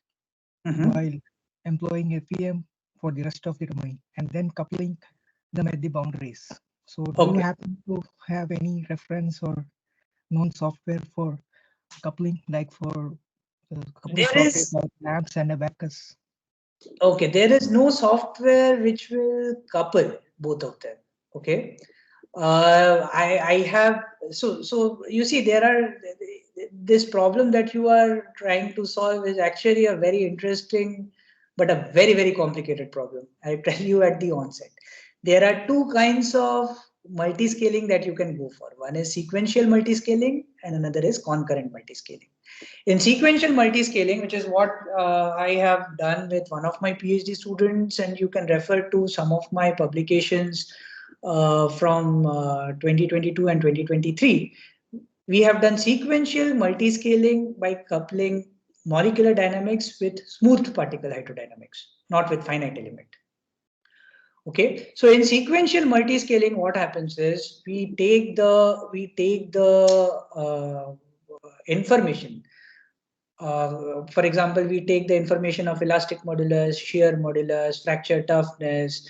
while employing FEM for the rest of the domain and then coupling them at the boundaries. So do you happen to have any reference or known software for coupling, like for coupling software like LAMPS and Abacus?
Okay, there is no software which will couple both of them. Okay. I have so you see there are this problem that you are trying to solve is actually a very interesting but a very complicated problem. I tell you at the onset. There are two kinds of multiscaling that you can go for. One is sequential multiscaling and another is concurrent multiscaling. In sequential multiscaling, which is what I have done with one of my PhD students, and you can refer to some of my publications from 2022 and 2023, we have done sequential multiscaling by coupling molecular dynamics with smooth particle hydrodynamics, not with finite element. Okay, so in sequential multiscaling, what happens is we take the information For example, we take the information of elastic modulus, shear modulus, fracture toughness,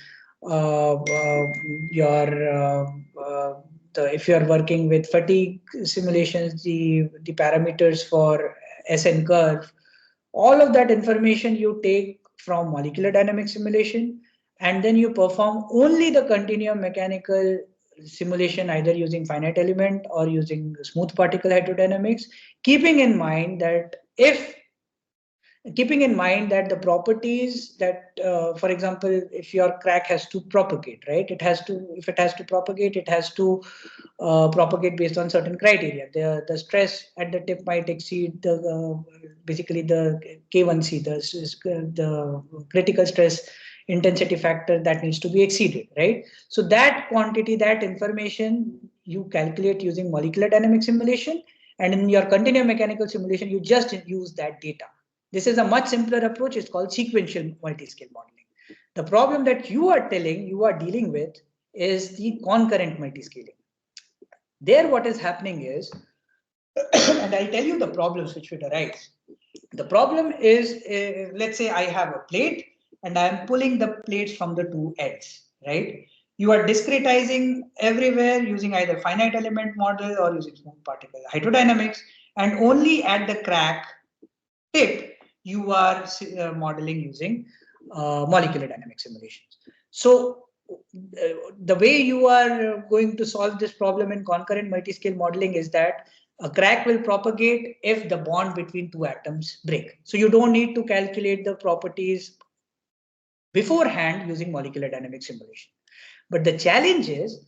your if you are working with fatigue simulations, the parameters for SN curve, all of that information you take from molecular dynamic simulation, and then you perform only the continuum mechanical simulation, either using finite element or using smooth particle hydrodynamics, keeping in mind that the properties that, for example, if your crack has to propagate, right, if it has to propagate, it has to propagate based on certain criteria. The stress at the tip might exceed the basically the K1C, the critical stress intensity factor that needs to be exceeded, right? So that quantity, that information you calculate using molecular dynamic simulation, and in your continuum mechanical simulation you just use that data. This is a much simpler approach. It's called sequential multi-scale modeling. The problem that you are dealing with is the concurrent multi-scaling. There, what is happening is, and I'll tell you the problems which would arise. The problem is, let's say I have a plate and I am pulling the plates from the two ends, right? You are discretizing everywhere using either finite element model or using smooth particle hydrodynamics, and only at the crack tip you are modeling using molecular dynamic simulations. So the way you are going to solve this problem in concurrent multi-scale modeling is that a crack will propagate if the bond between two atoms break. So you don't need to calculate the properties beforehand using molecular dynamic simulation. But the challenge is,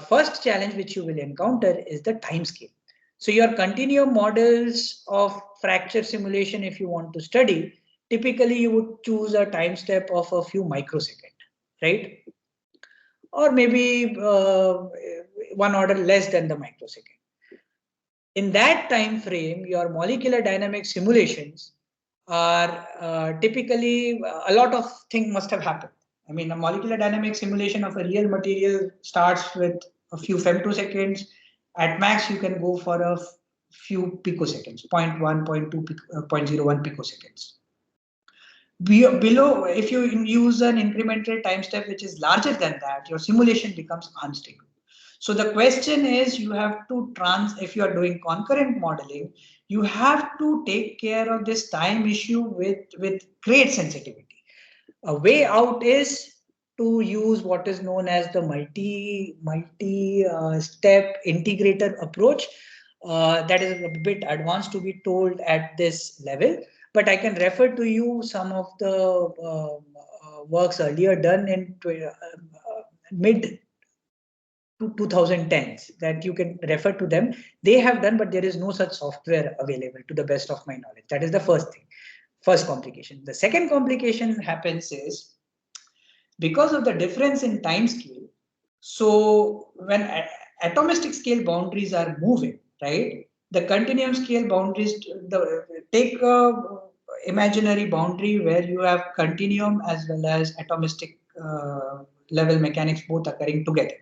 first challenge which you will encounter is the time scale. So your continuum models of fracture simulation, if you want to study, typically you would choose a time step of a few microseconds, right? Or maybe one order less than the microsecond. In that time frame, your molecular dynamic simulations are typically, a lot of things must have happened. I mean, a molecular dynamic simulation of a real material starts with a few femtoseconds. At max, you can go for a few picoseconds, 0.1, 0.2, 0.01 picoseconds. Below, if you use an incremental time step which is larger than that, your simulation becomes unstable. So the question is, you have to if you are doing concurrent modeling, you have to take care of this time issue with great sensitivity. A way out is to use what is known as the multi step integrator approach. That is a bit advanced to be told at this level, but I can refer to you some of the works earlier done in mid 2010s that you can refer to them. They have done, but there is no such software available to the best of my knowledge. That is the first thing, first complication. The second complication happens is because of the difference in time scale. So when atomistic scale boundaries are moving, right? The continuum scale boundaries, take a imaginary boundary where you have continuum as well as atomistic level mechanics both occurring together.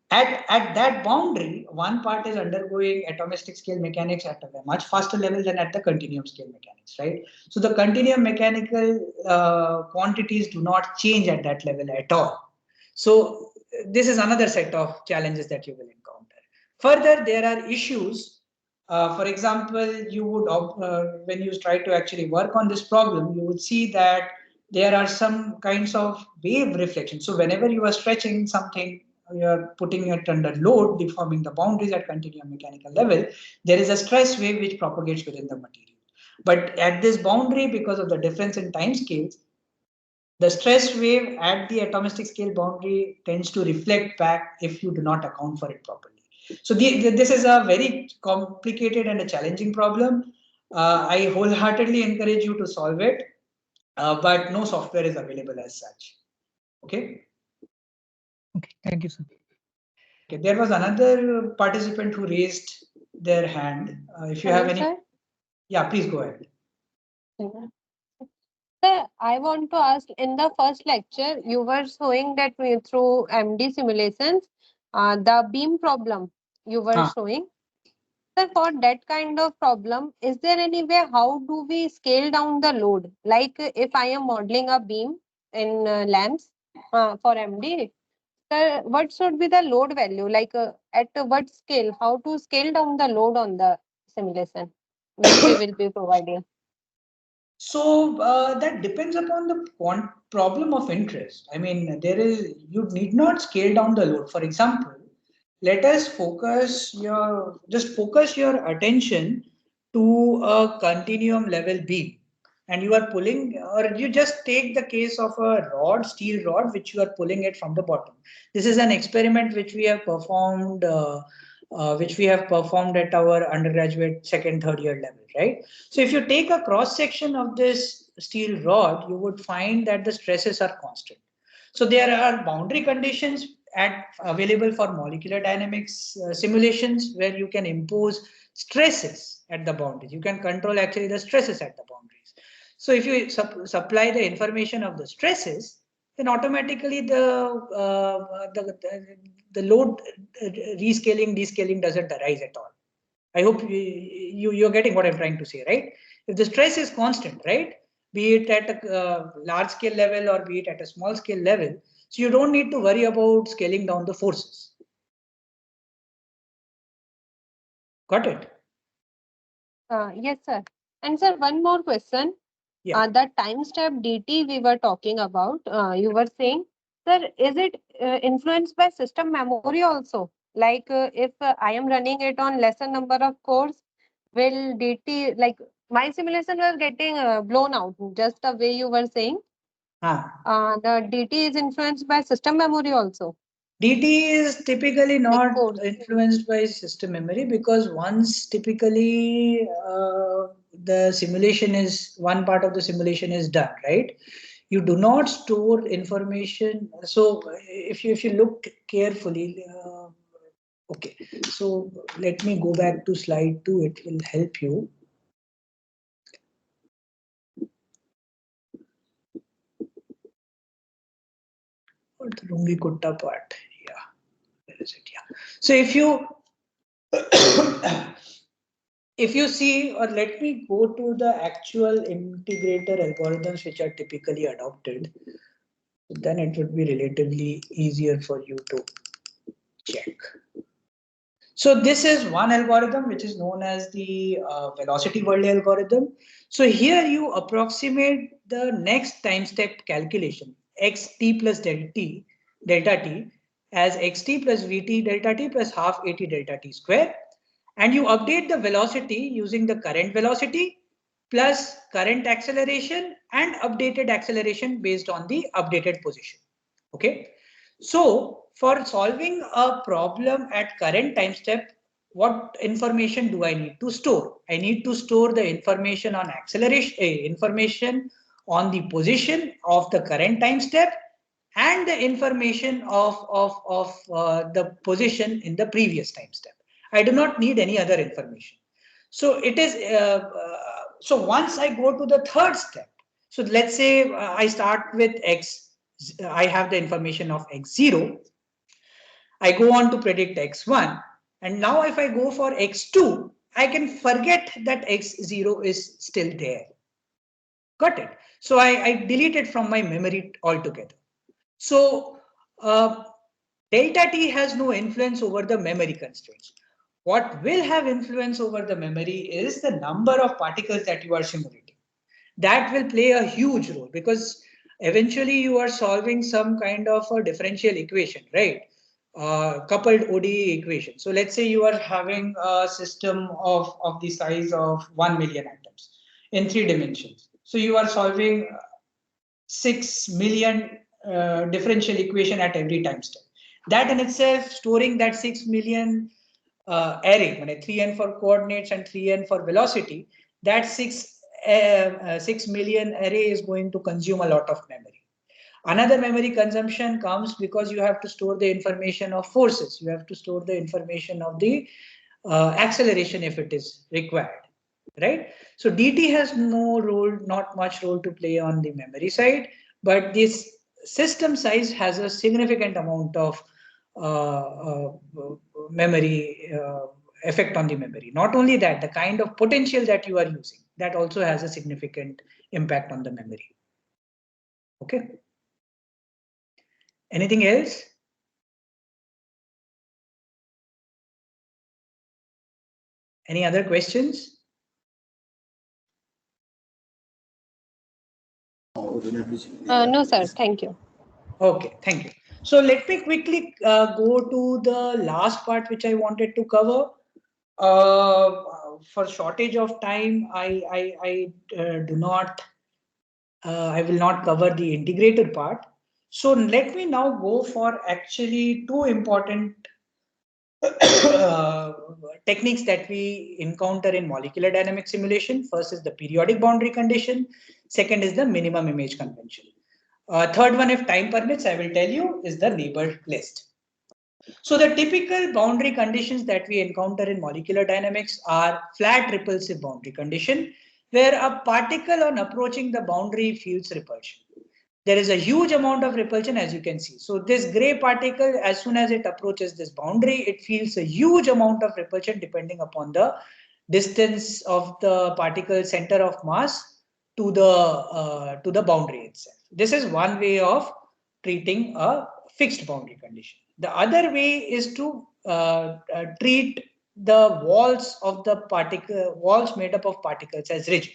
At that boundary, one part is undergoing atomistic scale mechanics at a much faster level than at the continuum scale mechanics, right? So the continuum mechanical quantities do not change at that level at all. So this is another set of challenges that you will encounter. Further, there are issues. For example, you would when you try to actually work on this problem, you would see that there are some kinds of wave reflection. So whenever you are stretching something, you are putting it under load, deforming the boundaries at continuum mechanical level, there is a stress wave which propagates within the material. But at this boundary, because of the difference in time scales, the stress wave at the atomistic scale boundary tends to reflect back if you do not account for it properly. So this is a very complicated and a challenging problem. I wholeheartedly encourage you to solve it, but no software is available as such. Okay.
Okay, thank you, sir.
Okay, there was another participant who raised their hand. If you have any,
Sir?
yeah, please go ahead.
Sir, I want to ask, in the first lecture, you were showing that through MD simulations, the beam problem you were showing. Sir, for that kind of problem, is there any way how do we scale down the load? Like if I am modeling a beam in lamps for MD, sir, what should be the load value? Like at what scale? How to scale down the load on the simulation, which we will be providing?
So that depends upon the problem of interest. I mean, you need not scale down the load. For example, let us focus your attention to a continuum level beam, and you are pulling, or you just take the case of a steel rod, which you are pulling it from the bottom. This is an experiment which we have performed. At our undergraduate second, third year level, right? So if you take a cross section of this steel rod, you would find that the stresses are constant. So there are boundary conditions available for molecular dynamics simulations where you can impose stresses at the boundaries. You can control actually the stresses at the boundaries. So if you supply the information of the stresses, then automatically the load rescaling, descaling doesn't arise at all. I hope you're getting what I'm trying to say, right? If the stress is constant, right, be it at a large scale level or be it at a small scale level, so you don't need to worry about scaling down the forces. Got it?
Yes, sir. And sir, one more question.
Yeah.
The time step dt we were talking about, you were saying, sir, is it influenced by system memory also? Like if I am running it on lesser number of cores, will dt, like my simulation was getting blown out, just the way you were saying. The dt is influenced by system memory also.
DT is typically not
cores.
influenced by system memory, because once typically the simulation is, one part of the simulation is done, right? You do not store information. So if you look carefully, okay. So let me go back to slide 2. It will help you. Or the Rungi Kutta part. Yeah. Where is it? Yeah. So if you see, or let me go to the actual integrator algorithms which are typically adopted, then it would be relatively easier for you to check. So this is one algorithm which is known as the velocity world algorithm. So here you approximate the next time step calculation, xt plus delta t as xt plus vt delta t plus half at delta t square. And you update the velocity using the current velocity plus current acceleration and updated acceleration based on the updated position. Okay. So for solving a problem at current time step, what information do I need to store? I need to store the information on acceleration, information on the position of the current time step, and the information of the position in the previous time step. I do not need any other information. So it is, so once I go to the third step, so let's say I start with X, I have the information of X0, I go on to predict X1, and now if I go for X2, I can forget that X0 is still there. Got it? So I delete it from my memory altogether. So delta t has no influence over the memory constraints. What will have influence over the memory is the number of particles that you are simulating. That will play a huge role, because eventually you are solving some kind of a differential equation, right? Coupled ODE equation. So let's say you are having a system of the size of 1 million atoms in 3 dimensions. So you are solving 6 million differential equation at every time step. That in itself, storing that 6 million array, 3n for coordinates and 3n for velocity, that 6 million array is going to consume a lot of memory. Another memory consumption comes because you have to store the information of forces. You have to store the information of the acceleration if it is required, right? So DT has no role, not much role to play on the memory side, but this system size has a significant amount of memory effect on the memory. Not only that, the kind of potential that you are using, that also has a significant impact on the memory. Okay. Anything else? Any other questions?
No, sir. Thank you.
Okay, thank you. So let me quickly go to the last part which I wanted to cover. For shortage of time, I will not cover the integrated part. So let me now go for actually two important techniques that we encounter in molecular dynamic simulation. First is the periodic boundary condition. Second is the minimum image convention. Third one, if time permits, I will tell you, is the neighbor list. So the typical boundary conditions that we encounter in molecular dynamics are flat repulsive boundary condition, where a particle on approaching the boundary feels repulsion. There is a huge amount of repulsion, as you can see. So this gray particle, as soon as it approaches this boundary, it feels a huge amount of repulsion depending upon the distance of the particle center of mass to the boundary itself. This is one way of treating a fixed boundary condition. The other way is to treat the walls of the walls made up of particles as rigid.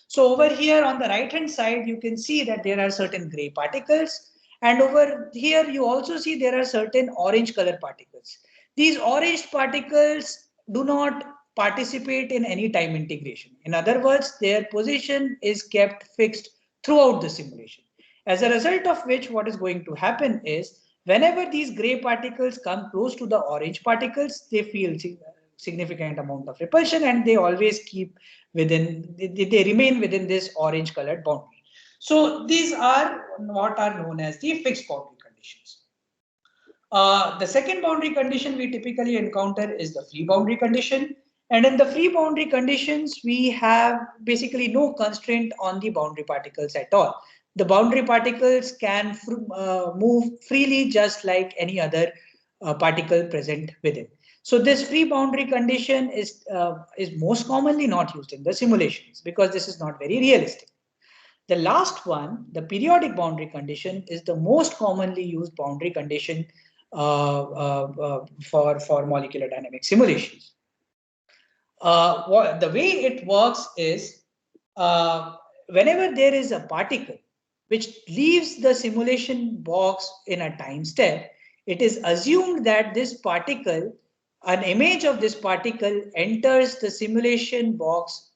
So over here on the right hand side, you can see that there are certain gray particles, and over here you also see there are certain orange color particles. These orange particles do not participate in any time integration. In other words, their position is kept fixed throughout the simulation. As a result of which, what is going to happen is, whenever these gray particles come close to the orange particles, they feel significant amount of repulsion, and they always keep within, they remain within this orange colored boundary. So these are what are known as the fixed boundary conditions. The second boundary condition we typically encounter is the free boundary condition. And in the free boundary conditions, we have basically no constraint on the boundary particles at all. The boundary particles can move freely just like any other particle present within. So this free boundary condition is most commonly not used in the simulations because this is not very realistic. The last one, the periodic boundary condition, is the most commonly used boundary condition for molecular dynamic simulations. The way it works is whenever there is a particle which leaves the simulation box in a time step, it is assumed that this particle, an image of this particle, enters the simulation box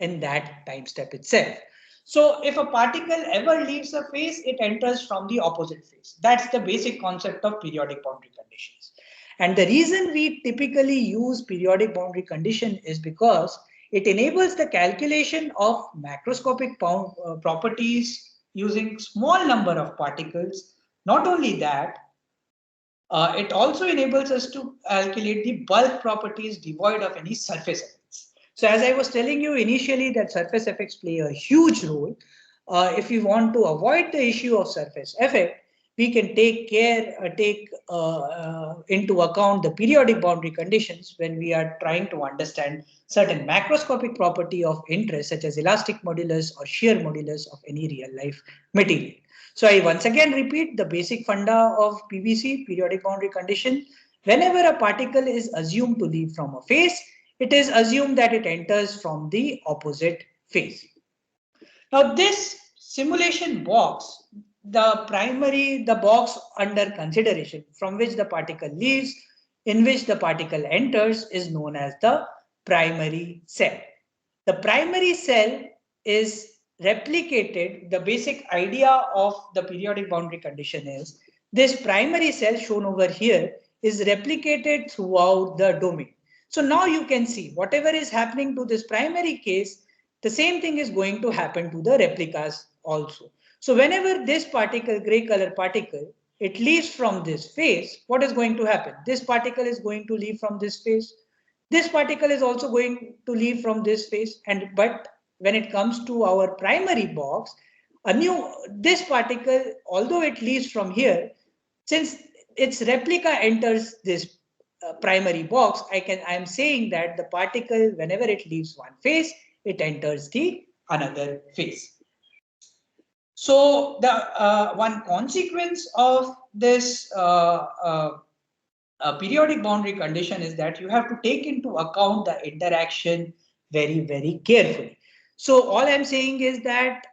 in that time step itself. So if a particle ever leaves a phase, it enters from the opposite phase. That's the basic concept of periodic boundary conditions. And the reason we typically use periodic boundary condition is because it enables the calculation of macroscopic properties using small number of particles. Not only that, it also enables us to calculate the bulk properties devoid of any surface effects. So as I was telling you initially that surface effects play a huge role. If we want to avoid the issue of surface effect, we can take into account the periodic boundary conditions when we are trying to understand certain macroscopic property of interest, such as elastic modulus or shear modulus of any real life material. So I once again repeat the basic funda of PBC, periodic boundary condition. Whenever a particle is assumed to leave from a phase, it is assumed that it enters from the opposite phase. Now this simulation box, the box under consideration from which the particle leaves, in which the particle enters, is known as the primary cell. The primary cell is replicated. The basic idea of the periodic boundary condition is this primary cell shown over here is replicated throughout the domain. So now you can see whatever is happening to this primary case, the same thing is going to happen to the replicas also. So whenever this particle, gray color particle, it leaves from this phase, what is going to happen? This particle is going to leave from this phase. This particle is also going to leave from this phase. But when it comes to our primary box, this particle, although it leaves from here, since its replica enters this primary box, I am saying that the particle, whenever it leaves one phase, it enters the another phase. So the one consequence of this periodic boundary condition is that you have to take into account the interaction very, very carefully. So all I'm saying is that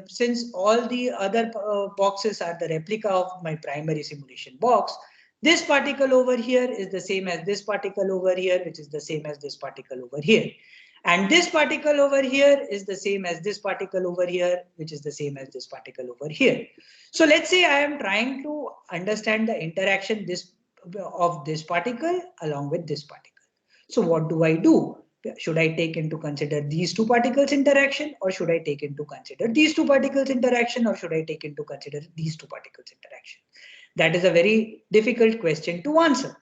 since all the other boxes are the replica of my primary simulation box, this particle over here is the same as this particle over here, which is the same as this particle over here. And this particle over here is the same as this particle over here, which is the same as this particle over here. So let's say I am trying to understand the interaction of this particle along with this particle. So what do I do? Should I take into consider these two particles interaction, or should I take into consider these two particles interaction, or should I take into consider these two particles interaction? That is a very difficult question to answer.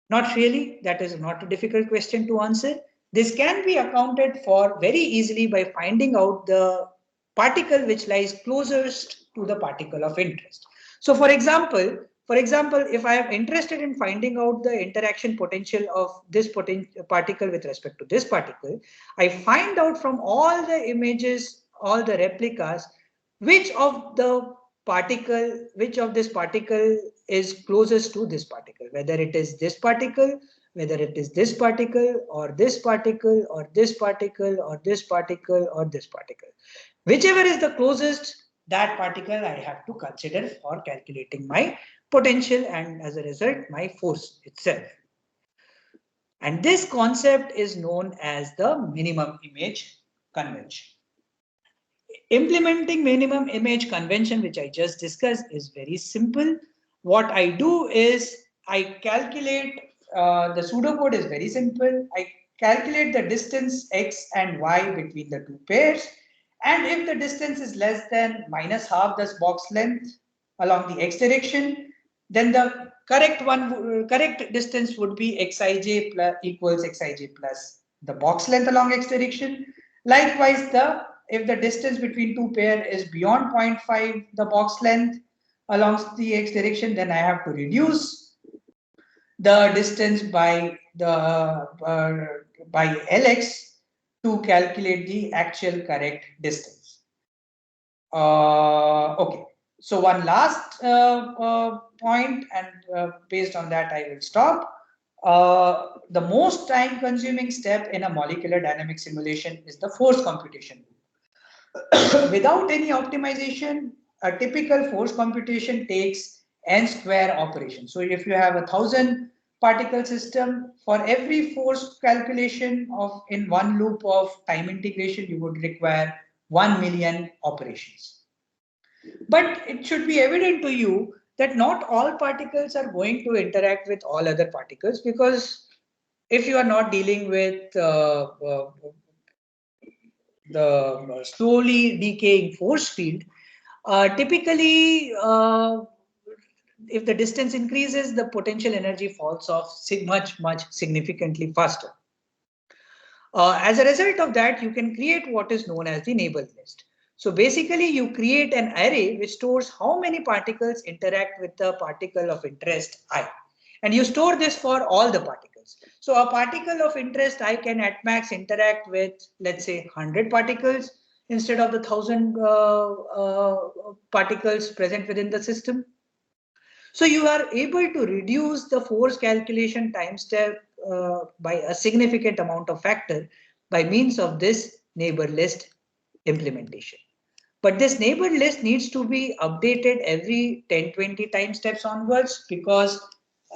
Not really, that is not a difficult question to answer. This can be accounted for very easily by finding out the particle which lies closest to the particle of interest. So for example, if I am interested in finding out the interaction potential of this particle with respect to this particle, I find out from all the images, all the replicas, which of this particle is closest to this particle, whether it is this particle, whether it is this particle, or this particle, or this particle, or this particle, or this particle. Whichever is the closest, that particle I have to consider for calculating my potential and as a result my force itself. And this concept is known as the minimum image convention. Implementing minimum image convention, which I just discussed, is very simple. What I do is I calculate, the pseudocode is very simple. I calculate the distance x and y between the two pairs. And if the distance is less than minus half this box length along the x direction, then the correct distance would be xij plus equals xij plus the box length along x direction. Likewise, if the distance between two pair is beyond 0.5 the box length along the x direction, then I have to reduce the distance by Lx to calculate the actual correct distance. Okay, so one last point, and based on that I will stop. The most time consuming step in a molecular dynamic simulation is the force computation. Without any optimization, a typical force computation takes n square operation. So if you have 1,000 particle system, for every force calculation in one loop of time integration, you would require 1 million operations. But it should be evident to you that not all particles are going to interact with all other particles, because if you are not dealing with the slowly decaying force field, typically if the distance increases, the potential energy falls off much significantly faster. As a result of that, you can create what is known as the neighbor list. So basically, you create an array which stores how many particles interact with the particle of interest I. And you store this for all the particles. So a particle of interest I can at max interact with, let's say, 100 particles instead of the 1,000 particles present within the system. So you are able to reduce the force calculation time step by a significant amount of factor by means of this neighbor list implementation. But this neighbor list needs to be updated every 10-20 time steps onwards, because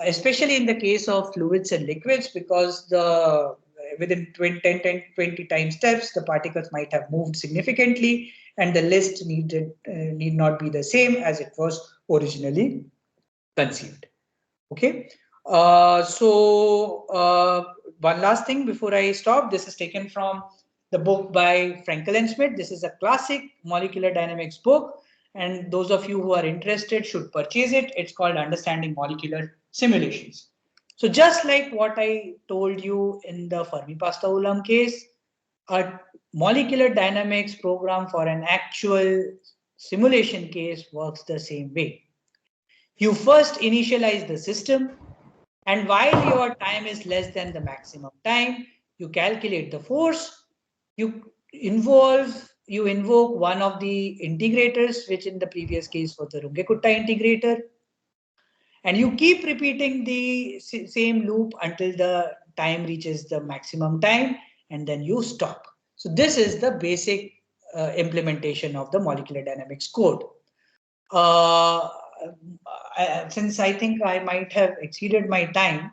especially in the case of fluids and liquids, because within 10-20 time steps, the particles might have moved significantly and the list need not be the same as it was originally conceived. Okay. One last thing before I stop. This is taken from the book by Frankel and Schmidt. This is a classic molecular dynamics book, and those of you who are interested should purchase it. It's called Understanding Molecular Simulations. So just like what I told you in the Fermi-Pasta-Ulam case, a molecular dynamics program for an actual simulation case works the same way. You first initialize the system, And while your time is less than the maximum time, you calculate the force, you invoke one of the integrators, which in the previous case was the Runge-Kutta integrator, and you keep repeating the same loop until the time reaches the maximum time, and then you stop. So this is the basic implementation of the molecular dynamics code. Since I think I might have exceeded my time,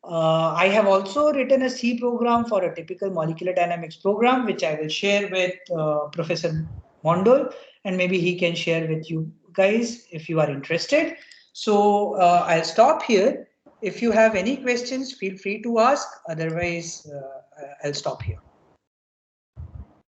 I have also written a C program for a typical molecular dynamics program, which I will share with Professor Mondol, and maybe he can share with you guys if you are interested. So I'll stop here. If you have any questions, feel free to ask. Otherwise, I'll stop here.